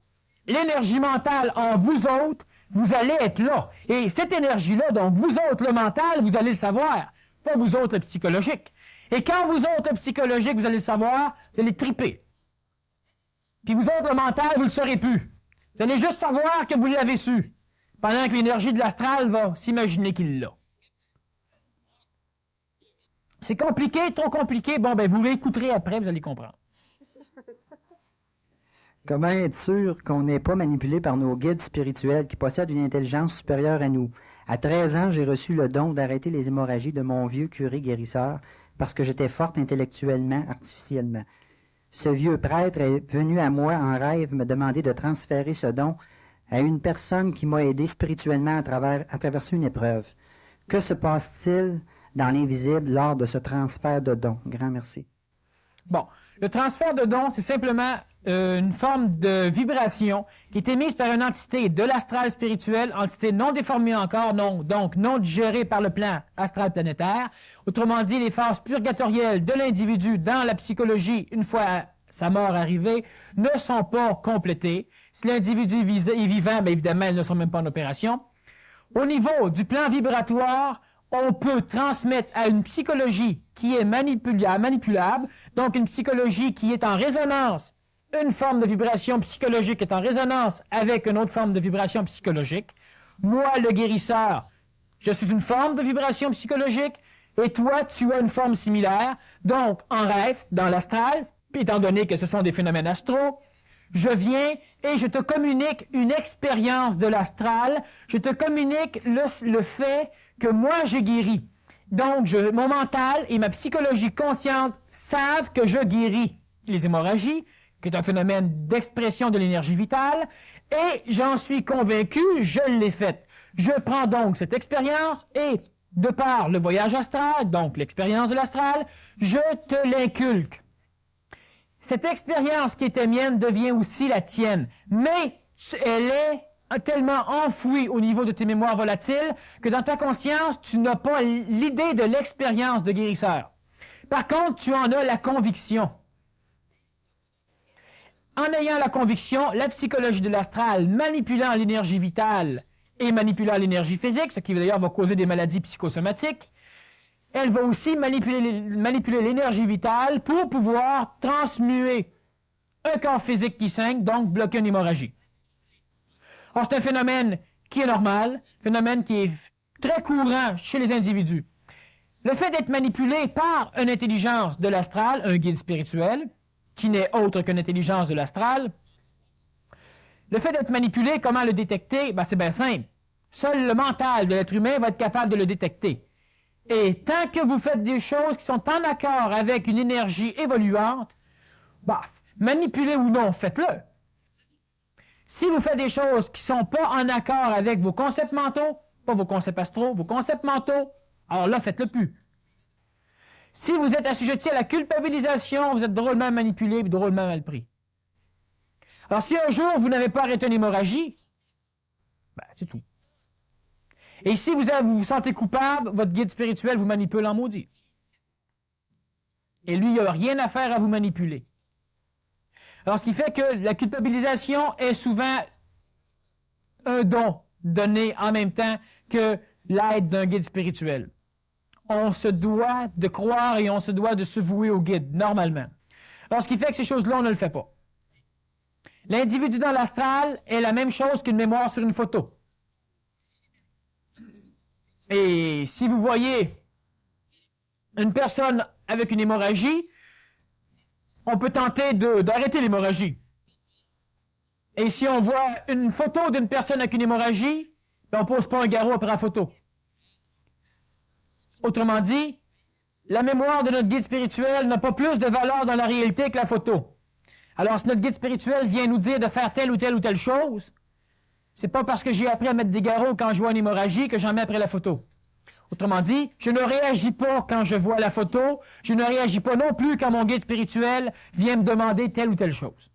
l'énergie mentale en vous autres, vous allez être là. Et cette énergie-là, donc vous autres, le mental, vous allez le savoir. Pas vous autres, le psychologique. Et quand vous autres, le psychologique, vous allez le savoir, vous allez triper. Puis vous autres, le mental, vous ne le saurez plus. Vous allez juste savoir que vous l'avez su. Pendant que l'énergie de l'astral va s'imaginer qu'il l'a. C'est compliqué, trop compliqué. Bon, vous l'écouterez après, vous allez comprendre. Comment être sûr qu'on n'est pas manipulé par nos guides spirituels qui possèdent une intelligence supérieure à nous? À 13 ans, j'ai reçu le don d'arrêter les hémorragies de mon vieux curé guérisseur parce que j'étais forte intellectuellement, artificiellement. Ce vieux prêtre est venu à moi en rêve me demander de transférer ce don à une personne qui m'a aidé spirituellement à traverser une épreuve. Que se passe-t-il dans l'invisible lors de ce transfert de don? Grand merci. Bon, le transfert de don, c'est simplement une forme de vibration qui est émise par une entité de l'astral spirituel, entité non déformée encore, donc non digérée par le plan astral planétaire. Autrement dit, les phases purgatorielles de l'individu dans la psychologie, une fois sa mort arrivée, ne sont pas complétées. Si l'individu est vivant, bien évidemment, elles ne sont même pas en opération. Au niveau du plan vibratoire, on peut transmettre à une psychologie qui est manipulable, donc une psychologie qui est en résonance. Une forme de vibration psychologique est en résonance avec une autre forme de vibration psychologique. Moi, le guérisseur, je suis une forme de vibration psychologique et toi, tu as une forme similaire. Donc, en rêve, dans l'astral, puis étant donné que ce sont des phénomènes astraux, je viens et je te communique une expérience de l'astral. Je te communique le fait que moi, j'ai guéri. Donc, mon mental et ma psychologie consciente savent que je guéris les hémorragies, qui est un phénomène d'expression de l'énergie vitale, Et j'en suis convaincu, je l'ai faite. Je prends donc cette expérience et, de par le voyage astral, donc l'expérience de l'astral, je te l'inculque. Cette expérience qui était mienne devient aussi la tienne, mais elle est tellement enfouie au niveau de tes mémoires volatiles que dans ta conscience, tu n'as pas l'idée de l'expérience de guérisseur. Par contre, tu en as la conviction. En ayant la conviction, la psychologie de l'astral, manipulant l'énergie vitale et manipulant l'énergie physique, ce qui d'ailleurs va causer des maladies psychosomatiques, elle va aussi manipuler l'énergie vitale pour pouvoir transmuer un corps physique qui saigne, donc bloquer une hémorragie. Alors, c'est un phénomène qui est normal, phénomène qui est très courant chez les individus. Le fait d'être manipulé par une intelligence de l'astral, un guide spirituel, qui n'est autre qu'une intelligence de l'astral, le fait d'être manipulé, comment le détecter? Ben, c'est bien simple. Seul le mental de l'être humain va être capable de le détecter. Et tant que vous faites des choses qui sont en accord avec une énergie évoluante, bah, manipulez ou non, faites-le. Si vous faites des choses qui ne sont pas en accord avec vos concepts mentaux, pas vos concepts astraux, vos concepts mentaux, alors là, faites-le plus. Si vous êtes assujetti à la culpabilisation, vous êtes drôlement manipulé et drôlement mal pris. Alors, si un jour vous n'avez pas arrêté une hémorragie, ben, c'est tout. Et si vous vous sentez coupable, votre guide spirituel vous manipule en maudit. Et lui, il n'y a rien à faire à vous manipuler. Alors, ce qui fait que la culpabilisation est souvent un don donné en même temps que l'aide d'un guide spirituel. On se doit de croire et on se doit de se vouer au guide, normalement. Alors, ce qui fait que ces choses-là, on ne le fait pas. L'individu dans l'astral est la même chose qu'une mémoire sur une photo. Et si vous voyez une personne avec une hémorragie, on peut tenter d'arrêter l'hémorragie. Et si on voit une photo d'une personne avec une hémorragie, ben on ne pose pas un garrot après la photo. Autrement dit, la mémoire de notre guide spirituel n'a pas plus de valeur dans la réalité que la photo. Alors, si notre guide spirituel vient nous dire de faire telle ou telle chose, c'est pas parce que j'ai appris à mettre des garrots quand je vois une hémorragie que j'en mets après la photo. Autrement dit, je ne réagis pas quand je vois la photo, je ne réagis pas non plus quand mon guide spirituel vient me demander telle ou telle chose.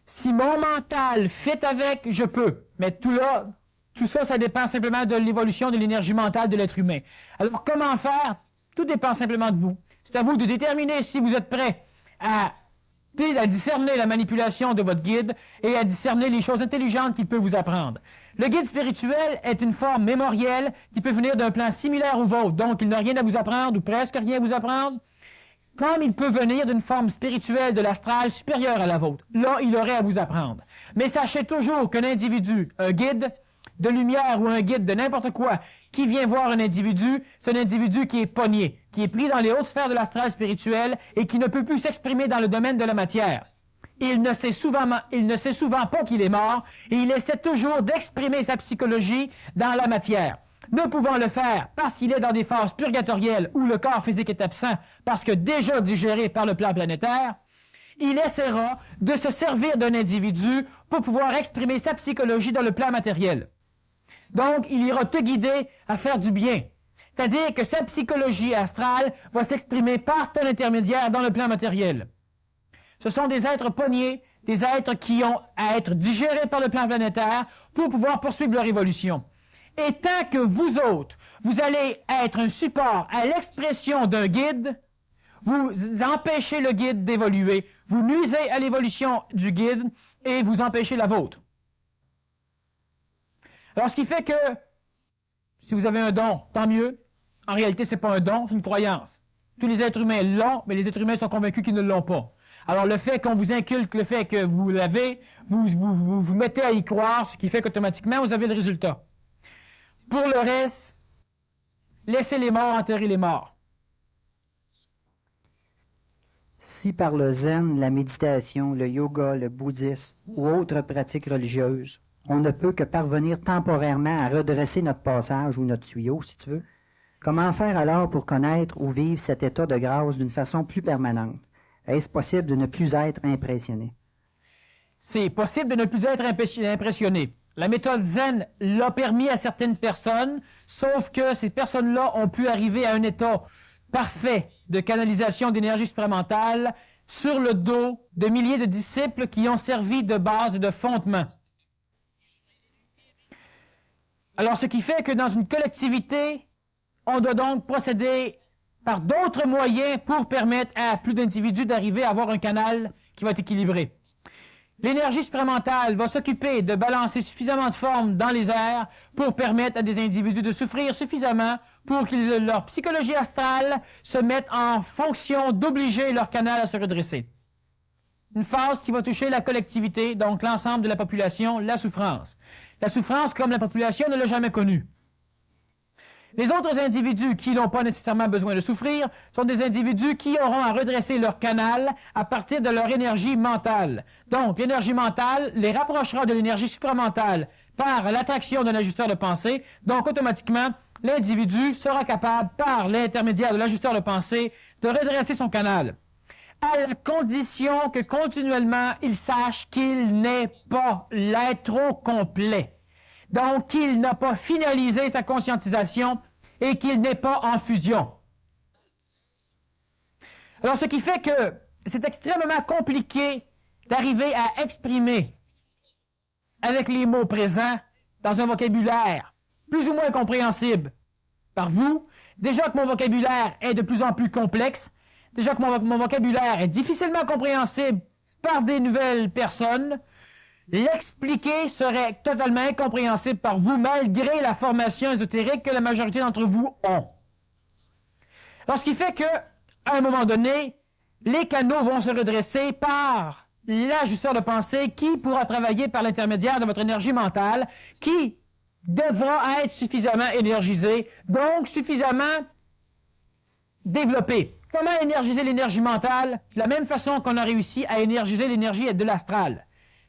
Si mon mental fit avec, je peux. Mais tout ça, ça dépend simplement de l'évolution de l'énergie mentale de l'être humain. Alors, comment faire? Tout dépend simplement de vous. C'est à vous de déterminer si vous êtes prêt à discerner la manipulation de votre guide et à discerner les choses intelligentes qu'il peut vous apprendre. Le guide spirituel est une forme mémorielle qui peut venir d'un plan similaire au vôtre, donc il n'a rien à vous apprendre ou presque rien à vous apprendre, comme il peut venir d'une forme spirituelle de l'astral supérieure à la vôtre. Là, il aurait à vous apprendre. Mais sachez toujours qu'un individu, un guide de lumière ou un guide de n'importe quoi, qui vient voir un individu, c'est un individu qui est pogné, qui est pris dans les hautes sphères de l'astral spirituel et qui ne peut plus s'exprimer dans le domaine de la matière. Il ne sait souvent pas qu'il est mort et il essaie toujours d'exprimer sa psychologie dans la matière. Ne pouvant le faire parce qu'il est dans des phases purgatorielles où le corps physique est absent parce que déjà digéré par le plan planétaire, il essaiera de se servir d'un individu pour pouvoir exprimer sa psychologie dans le plan matériel. Donc, il ira te guider à faire du bien. C'est-à-dire que sa psychologie astrale va s'exprimer par ton intermédiaire dans le plan matériel. Ce sont des êtres pognés, des êtres qui ont à être digérés par le plan planétaire pour pouvoir poursuivre leur évolution. Et tant que vous autres, vous allez être un support à l'expression d'un guide, vous empêchez le guide d'évoluer, vous nuisez à l'évolution du guide et vous empêchez la vôtre. Alors, ce qui fait que, si vous avez un don, tant mieux. En réalité, ce n'est pas un don, c'est une croyance. Tous les êtres humains l'ont, mais les êtres humains sont convaincus qu'ils ne l'ont pas. Alors, le fait qu'on vous inculque le fait que vous l'avez, vous mettez à y croire, ce qui fait qu'automatiquement, vous avez le résultat. Pour le reste, laissez les morts enterrer les morts. Si par le zen, la méditation, le yoga, le bouddhisme ou autres pratiques religieuses, on ne peut que parvenir temporairement à redresser notre passage ou notre tuyau, si tu veux, comment faire alors pour connaître ou vivre cet état de grâce d'une façon plus permanente? Est-ce possible de ne plus être impressionné? c'est possible de ne plus être impressionné. La méthode Zen l'a permis à certaines personnes, sauf que ces personnes-là ont pu arriver à un état parfait de canalisation d'énergie supramentale sur le dos de milliers de disciples qui ont servi de base et de fondement. Alors, ce qui fait que dans une collectivité, on doit donc procéder par d'autres moyens pour permettre à plus d'individus d'arriver à avoir un canal qui va être équilibré. L'énergie supramentale va s'occuper de balancer suffisamment de formes dans les airs pour permettre à des individus de souffrir suffisamment pour que leur psychologie astrale se mette en fonction d'obliger leur canal à se redresser. Une phase qui va toucher la collectivité, donc l'ensemble de la population, la souffrance. La souffrance comme la population ne l'a jamais connue. Les autres individus qui n'ont pas nécessairement besoin de souffrir sont des individus qui auront à redresser leur canal à partir de leur énergie mentale. Donc, l'énergie mentale les rapprochera de l'énergie supramentale par l'attraction d'un ajusteur de pensée. Donc, automatiquement, l'individu sera capable, par l'intermédiaire de l'ajusteur de pensée, de redresser son canal. À la condition que continuellement, il sache qu'il n'est pas l'être au complet. Donc, qu'il n'a pas finalisé sa conscientisation et qu'il n'est pas en fusion. Alors, ce qui fait que c'est extrêmement compliqué d'arriver à exprimer avec les mots présents dans un vocabulaire plus ou moins compréhensible par vous. Déjà que mon vocabulaire est de plus en plus complexe, déjà que mon vocabulaire est difficilement compréhensible par des nouvelles personnes, l'expliquer serait totalement incompréhensible par vous, malgré la formation ésotérique que la majorité d'entre vous ont. Alors, ce qui fait qu'à un moment donné, les canaux vont se redresser par l'ajusteur de pensée qui pourra travailler par l'intermédiaire de votre énergie mentale, qui devra être suffisamment énergisée, donc suffisamment développée. Comment énergiser l'énergie mentale? De la même façon qu'on a réussi à énergiser l'énergie de l'astral.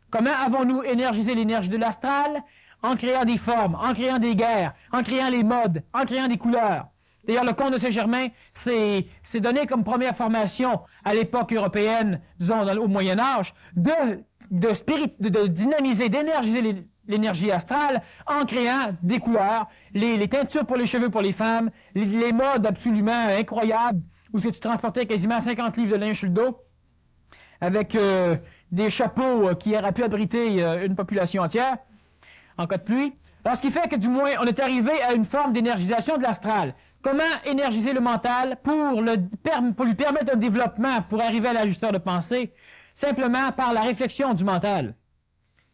Comment avons-nous énergisé l'énergie de l'astral? En créant des formes, en créant des guerres, en créant les modes, en créant des couleurs. D'ailleurs, le comte de Saint-Germain s'est donné comme première formation à l'époque européenne, disons au Moyen Âge, de dynamiser, d'énergiser l'énergie astrale en créant des couleurs, les teintures pour les cheveux pour les femmes, les modes absolument incroyables, où tu transportais quasiment 50 livres de linge sur le dos, avec des chapeaux qui auraient pu abriter une population entière en cas de pluie. Alors, ce qui fait que, du moins, on est arrivé à une forme d'énergisation de l'astral. Comment énergiser le mental pour lui permettre un développement pour arriver à l'ajusteur de pensée? Simplement par la réflexion du mental.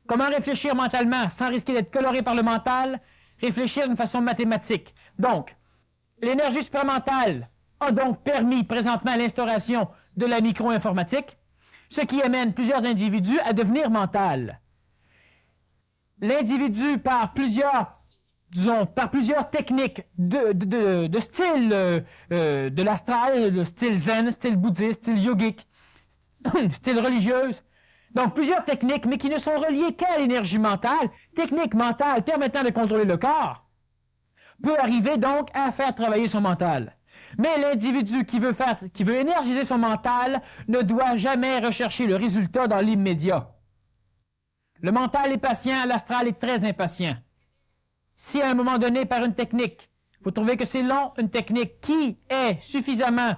Comment réfléchir mentalement sans risquer d'être coloré par le mental? Réfléchir d'une façon mathématique. Donc, l'énergie supramentale a donc permis présentement l'instauration de la micro-informatique, ce qui amène plusieurs individus à devenir mental. L'individu, par plusieurs techniques de style de l'astral, le style zen, style bouddhiste, style yogique, style religieuse, donc plusieurs techniques, mais qui ne sont reliées qu'à l'énergie mentale, techniques mentales permettant de contrôler le corps, peut arriver donc à faire travailler son mental. Mais l'individu qui veut énergiser son mental ne doit jamais rechercher le résultat dans l'immédiat. Le mental est patient, l'astral est très impatient. Si à un moment donné, par une technique, vous trouvez que c'est long, une technique qui est suffisamment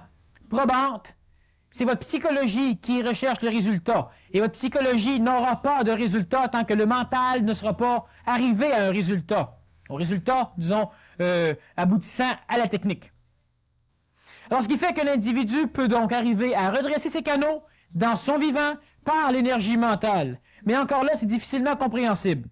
probante, c'est votre psychologie qui recherche le résultat. Et votre psychologie n'aura pas de résultat tant que le mental ne sera pas arrivé à un résultat. Au résultat, disons, aboutissant à la technique. Alors, ce qui fait que l'individu peut donc arriver à redresser ses canaux dans son vivant par l'énergie mentale. Mais encore là, c'est difficilement compréhensible.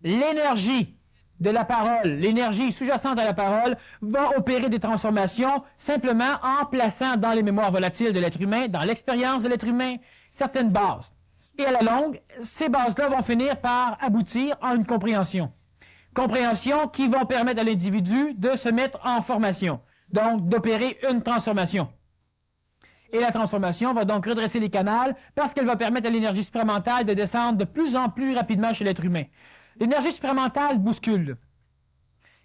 L'énergie de la parole, l'énergie sous-jacente à la parole, va opérer des transformations simplement en plaçant dans les mémoires volatiles de l'être humain, dans l'expérience de l'être humain, certaines bases. Et à la longue, ces bases-là vont finir par aboutir en une compréhension. Compréhension qui vont permettre à l'individu de se mettre en formation. Donc, d'opérer une transformation. Et la transformation va donc redresser les canaux parce qu'elle va permettre à l'énergie supramentale de descendre de plus en plus rapidement chez l'être humain. L'énergie supramentale bouscule.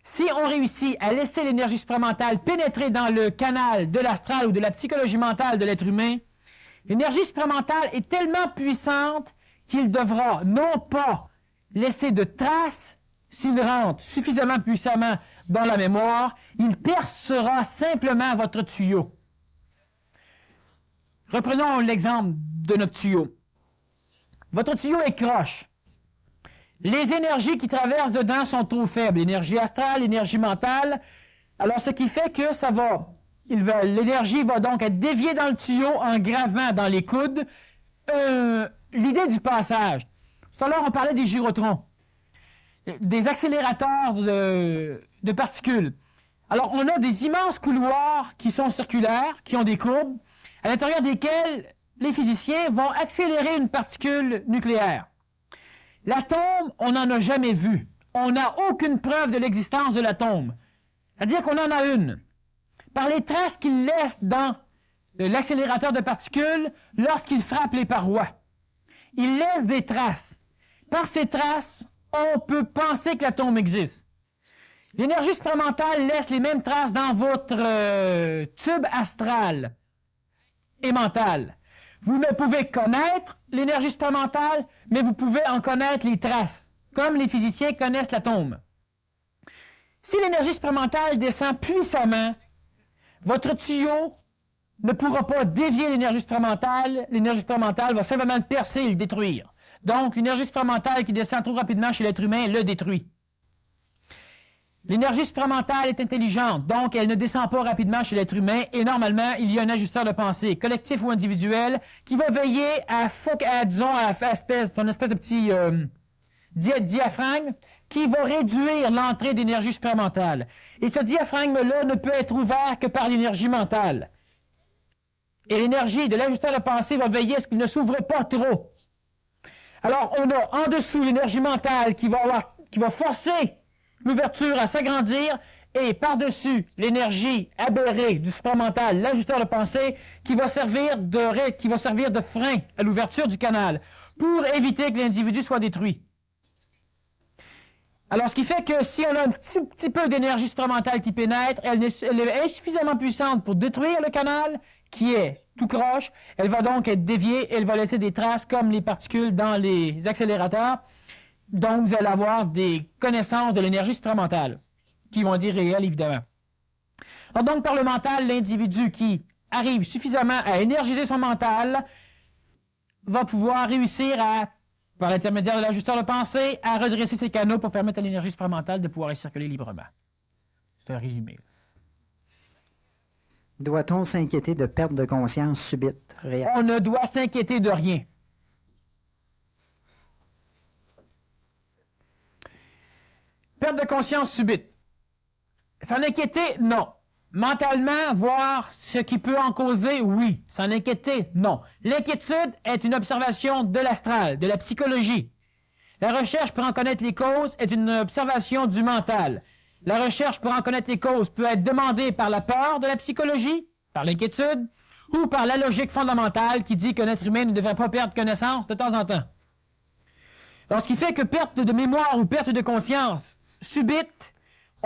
Si on réussit à laisser l'énergie supramentale pénétrer dans le canal de l'astral ou de la psychologie mentale de l'être humain, l'énergie supramentale est tellement puissante qu'il devra non pas laisser de traces s'il rentre suffisamment puissamment dans la mémoire, il percera simplement votre tuyau. Reprenons l'exemple de notre tuyau. Votre tuyau est croche. Les énergies qui traversent dedans sont trop faibles. L'énergie astrale, l'énergie mentale. Alors, ce qui fait que ça va... L'énergie va donc être déviée dans le tuyau en gravant dans les coudes l'idée du passage. Tout à l'heure, on parlait des gyrotrons, des accélérateurs de particules. Alors, on a des immenses couloirs qui sont circulaires, qui ont des courbes, à l'intérieur desquels les physiciens vont accélérer une particule nucléaire. L'atome, on n'en a jamais vu. On n'a aucune preuve de l'existence de l'atome. C'est-à-dire qu'on en a une. Par les traces qu'il laisse dans l'accélérateur de particules lorsqu'il frappe les parois. Il laisse des traces. Par ces traces, on peut penser que l'atome existe. L'énergie supramentale laisse les mêmes traces dans votre tube astral et mental. Vous ne pouvez connaître l'énergie supramentale, mais vous pouvez en connaître les traces, comme les physiciens connaissent l'atome. Si l'énergie supramentale descend puissamment, votre tuyau ne pourra pas dévier l'énergie supramentale va simplement le percer et le détruire. Donc, l'énergie supramentale qui descend trop rapidement chez l'être humain le détruit. L'énergie supramentale est intelligente, donc elle ne descend pas rapidement chez l'être humain et normalement, il y a un ajusteur de pensée, collectif ou individuel, qui va veiller à une espèce de petit diaphragme qui va réduire l'entrée d'énergie supramentale. Et ce diaphragme-là ne peut être ouvert que par l'énergie mentale. Et l'énergie de l'ajusteur de pensée va veiller à ce qu'il ne s'ouvre pas trop. Alors, on a en dessous l'énergie mentale qui va forcer l'ouverture à s'agrandir, et par-dessus l'énergie aberrée du supramental, l'ajusteur de pensée, qui va servir de frein à l'ouverture du canal, pour éviter que l'individu soit détruit. Alors, ce qui fait que si on a un petit peu d'énergie supramentale qui pénètre, elle est insuffisamment puissante pour détruire le canal, qui est tout croche. Elle va donc être déviée, elle va laisser des traces comme les particules dans les accélérateurs. Donc, vous allez avoir des connaissances de l'énergie supramentale, qui vont être irréelles, évidemment. Alors, donc, par le mental, l'individu qui arrive suffisamment à énergiser son mental va pouvoir réussir par l'intermédiaire de l'ajusteur de pensée, à redresser ses canaux pour permettre à l'énergie supramentale de pouvoir y circuler librement. C'est un résumé. Doit-on s'inquiéter de perte de conscience subite, réelle? On ne doit s'inquiéter de rien. Perte de conscience subite. S'en inquiéter, non. Mentalement, voir ce qui peut en causer, oui. S'en inquiéter, non. L'inquiétude est une observation de l'astral, de la psychologie. La recherche pour en connaître les causes est une observation du mental. La recherche pour en connaître les causes peut être demandée par la peur de la psychologie, par l'inquiétude, ou par la logique fondamentale qui dit qu'un être humain ne devrait pas perdre connaissance de temps en temps. Alors, ce qui fait que perte de mémoire ou perte de conscience subite,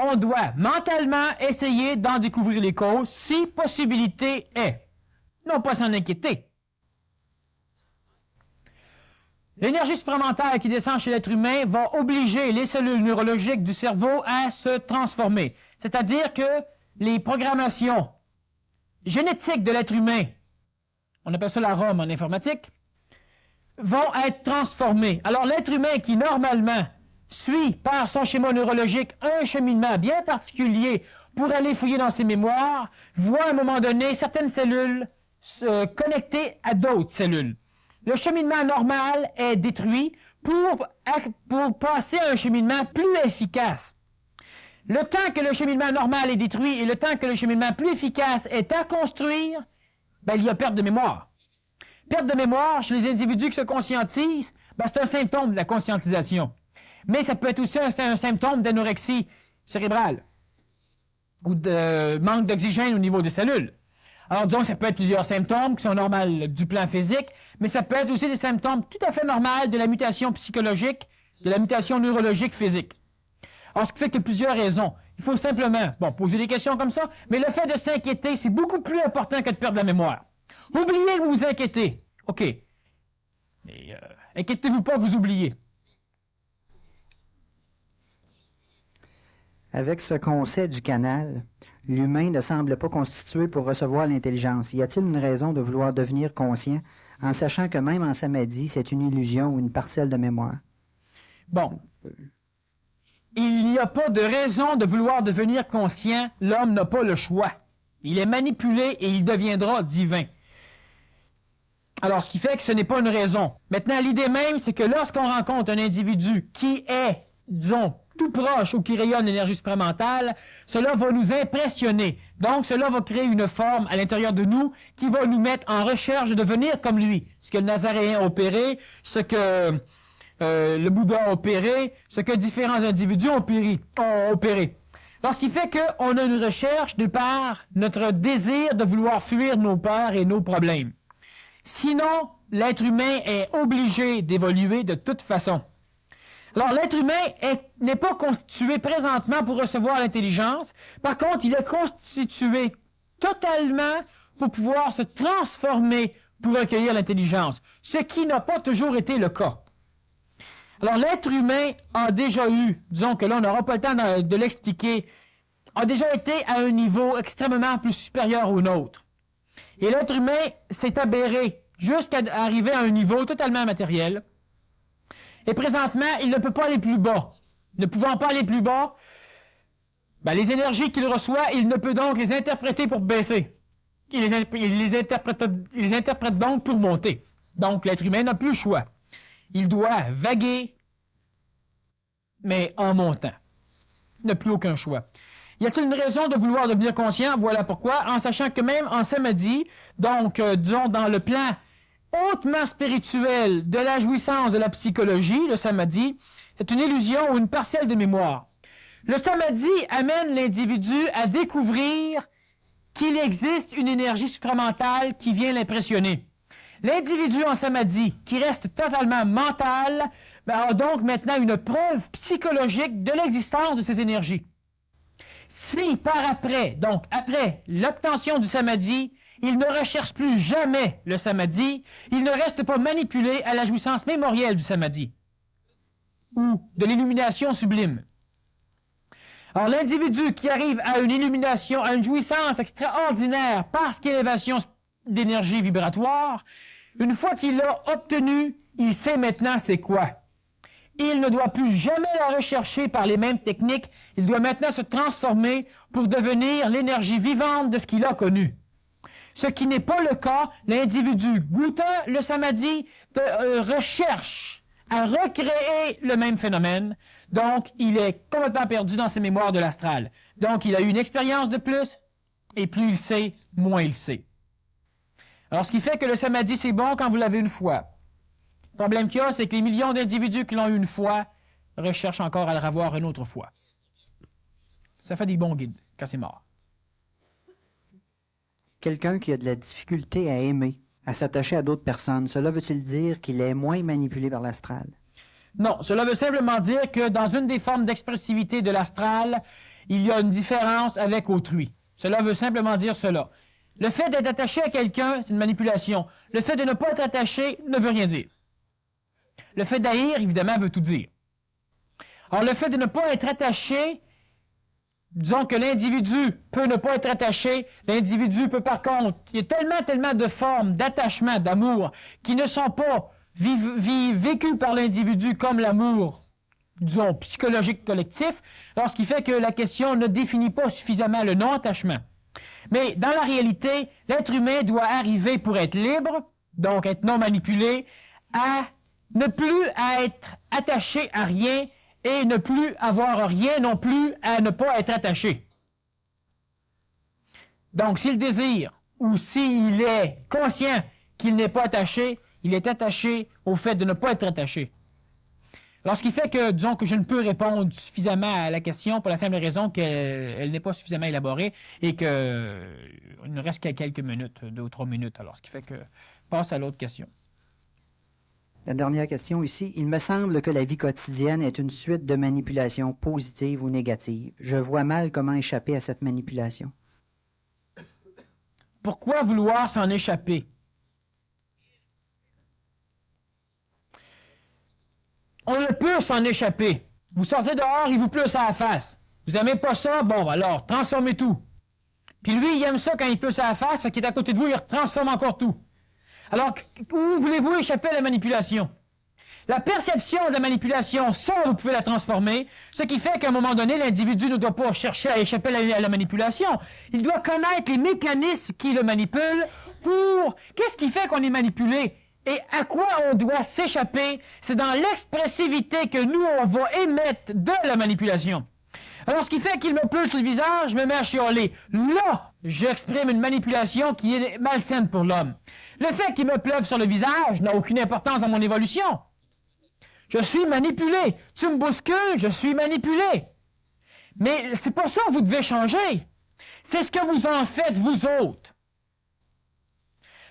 on doit mentalement essayer d'en découvrir les causes si possibilité est. Non pas s'en inquiéter. L'énergie supramentale qui descend chez l'être humain va obliger les cellules neurologiques du cerveau à se transformer. C'est-à-dire que les programmations génétiques de l'être humain, on appelle ça la ROM en informatique, vont être transformées. Alors l'être humain qui normalement suit par son schéma neurologique un cheminement bien particulier pour aller fouiller dans ses mémoires, voit à un moment donné certaines cellules se connecter à d'autres cellules. Le cheminement normal est détruit pour passer à un cheminement plus efficace. Le temps que le cheminement normal est détruit et le temps que le cheminement plus efficace est à construire, il y a perte de mémoire. Perte de mémoire chez les individus qui se conscientisent, c'est un symptôme de la conscientisation. Mais ça peut être aussi un symptôme d'anorexie cérébrale ou de manque d'oxygène au niveau des cellules. Alors, disons que ça peut être plusieurs symptômes qui sont normaux du plan physique, mais ça peut être aussi des symptômes tout à fait normaux de la mutation psychologique, de la mutation neurologique physique. Alors, ce qui fait qu'il y a plusieurs raisons. Il faut simplement, poser des questions comme ça, mais le fait de s'inquiéter, c'est beaucoup plus important que de perdre la mémoire. Oubliez que vous vous inquiétez. OK. Mais, Inquiétez-vous pas, vous oubliez. Avec ce qu'on sait du canal, l'humain ne semble pas constitué pour recevoir l'intelligence. Y a-t-il une raison de vouloir devenir conscient, en sachant que même en samadhi, c'est une illusion ou une parcelle de mémoire? Bon. Il n'y a pas de raison de vouloir devenir conscient. L'homme n'a pas le choix. Il est manipulé et il deviendra divin. Alors, ce qui fait que ce n'est pas une raison. Maintenant, l'idée même, c'est que lorsqu'on rencontre un individu qui est, disons, tout proche ou qui rayonne l'énergie supramentale, cela va nous impressionner. Donc, cela va créer une forme à l'intérieur de nous qui va nous mettre en recherche de devenir comme lui. Ce que le Nazaréen a opéré, ce que le Bouddha a opéré, ce que différents individus ont opéré. Alors, ce qui fait qu'on a une recherche de par notre désir de vouloir fuir nos peurs et nos problèmes. Sinon, l'être humain est obligé d'évoluer de toute façon. Alors, l'être humain n'est pas constitué présentement pour recevoir l'intelligence. Par contre, il est constitué totalement pour pouvoir se transformer pour accueillir l'intelligence, ce qui n'a pas toujours été le cas. Alors, l'être humain a déjà eu, disons que là, on n'aura pas le temps de l'expliquer, a déjà été à un niveau extrêmement plus supérieur au nôtre. Et l'être humain s'est aberré jusqu'à arriver à un niveau totalement matériel. Et présentement, il ne peut pas aller plus bas. Ne pouvant pas aller plus bas, les énergies qu'il reçoit, il ne peut donc les interpréter pour baisser. Il les interprète donc pour monter. Donc, l'être humain n'a plus le choix. Il doit vaguer, mais en montant. Il n'a plus aucun choix. Y a-t-il une raison de vouloir devenir conscient? Voilà pourquoi, en sachant que même en samadhi, donc, disons, dans le plan hautement spirituel de la jouissance de la psychologie, le samadhi, c'est une illusion ou une parcelle de mémoire. Le samadhi amène l'individu à découvrir qu'il existe une énergie supramentale qui vient l'impressionner. L'individu en samadhi, qui reste totalement mental, a donc maintenant une preuve psychologique de l'existence de ces énergies. Si par après, donc après l'obtention du samadhi, il ne recherche plus jamais le samadhi, il ne reste pas manipulé à la jouissance mémorielle du samadhi ou de l'illumination sublime. Alors l'individu qui arrive à une illumination, à une jouissance extraordinaire par cette élévation d'énergie vibratoire, une fois qu'il l'a obtenu, il sait maintenant c'est quoi. Il ne doit plus jamais la rechercher par les mêmes techniques, il doit maintenant se transformer pour devenir l'énergie vivante de ce qu'il a connu. Ce qui n'est pas le cas, l'individu goûtant le samadhi recherche à recréer le même phénomène, donc il est complètement perdu dans ses mémoires de l'astral. Donc il a eu une expérience de plus, et plus il sait, moins il sait. Alors ce qui fait que le samadhi c'est bon quand vous l'avez une fois. Le problème qu'il y a, c'est que les millions d'individus qui l'ont eu une fois recherchent encore à le revoir une autre fois. Ça fait des bons guides quand c'est mort. Quelqu'un qui a de la difficulté à aimer, à s'attacher à d'autres personnes, cela veut-il dire qu'il est moins manipulé par l'astral? Non, cela veut simplement dire que dans une des formes d'expressivité de l'astral, il y a une différence avec autrui. Cela veut simplement dire cela. Le fait d'être attaché à quelqu'un, c'est une manipulation. Le fait de ne pas être attaché ne veut rien dire. Le fait d'haïr, évidemment, veut tout dire. Alors, le fait de ne pas être attaché, disons que l'individu peut ne pas être attaché, l'individu peut par contre, il y a tellement de formes d'attachement, d'amour, qui ne sont pas vécues par l'individu comme l'amour, disons, psychologique collectif, alors ce qui fait que la question ne définit pas suffisamment le non-attachement. Mais dans la réalité, l'être humain doit arriver pour être libre, donc être non manipulé, à ne plus à être attaché à rien et ne plus avoir rien non plus à ne pas être attaché. Donc, s'il désire ou s'il est conscient qu'il n'est pas attaché, il est attaché au fait de ne pas être attaché. Alors, ce qui fait que, disons que je ne peux répondre suffisamment à la question pour la simple raison qu'elle n'est pas suffisamment élaborée et qu'il ne reste qu'à quelques minutes, 2 ou 3 minutes. Alors, ce qui fait que passe à l'autre question. La dernière question ici. Il me semble que la vie quotidienne est une suite de manipulations positives ou négatives. Je vois mal comment échapper à cette manipulation. Pourquoi vouloir s'en échapper? on ne peut s'en échapper. Vous sortez dehors, il vous pleut à la face. Vous n'aimez pas ça? Bon, alors, transformez tout. Puis lui, il aime ça quand il pleut à la face, fait qu'il est à côté de vous, il transforme encore tout. Alors, où voulez-vous échapper à la manipulation? La perception de la manipulation, ça, vous pouvez la transformer, ce qui fait qu'à un moment donné, l'individu ne doit pas chercher à échapper à la manipulation. Il doit connaître les mécanismes qui le manipulent pour... Qu'est-ce qui fait qu'on est manipulé? Et à quoi on doit s'échapper? C'est dans l'expressivité que nous, on va émettre de la manipulation. Alors, ce qui fait qu'il me pleut sur le visage, je me mets à chialer. Là, j'exprime une manipulation qui est malsaine pour l'homme. Le fait qu'il me pleuve sur le visage n'a aucune importance dans mon évolution. Je suis manipulé. Tu me bouscules, je suis manipulé. Mais c'est pas ça que vous devez changer. C'est ce que vous en faites, vous autres.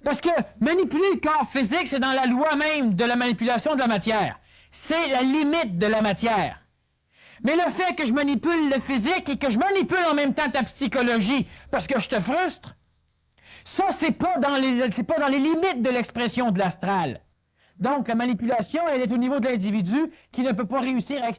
Parce que manipuler le corps physique, c'est dans la loi même de la manipulation de la matière. C'est la limite de la matière. Mais le fait que je manipule le physique et que je manipule en même temps ta psychologie parce que je te frustre, ça, c'est pas dans les limites de l'expression de l'astral. Donc, la manipulation, elle est au niveau de l'individu qui ne peut pas réussir à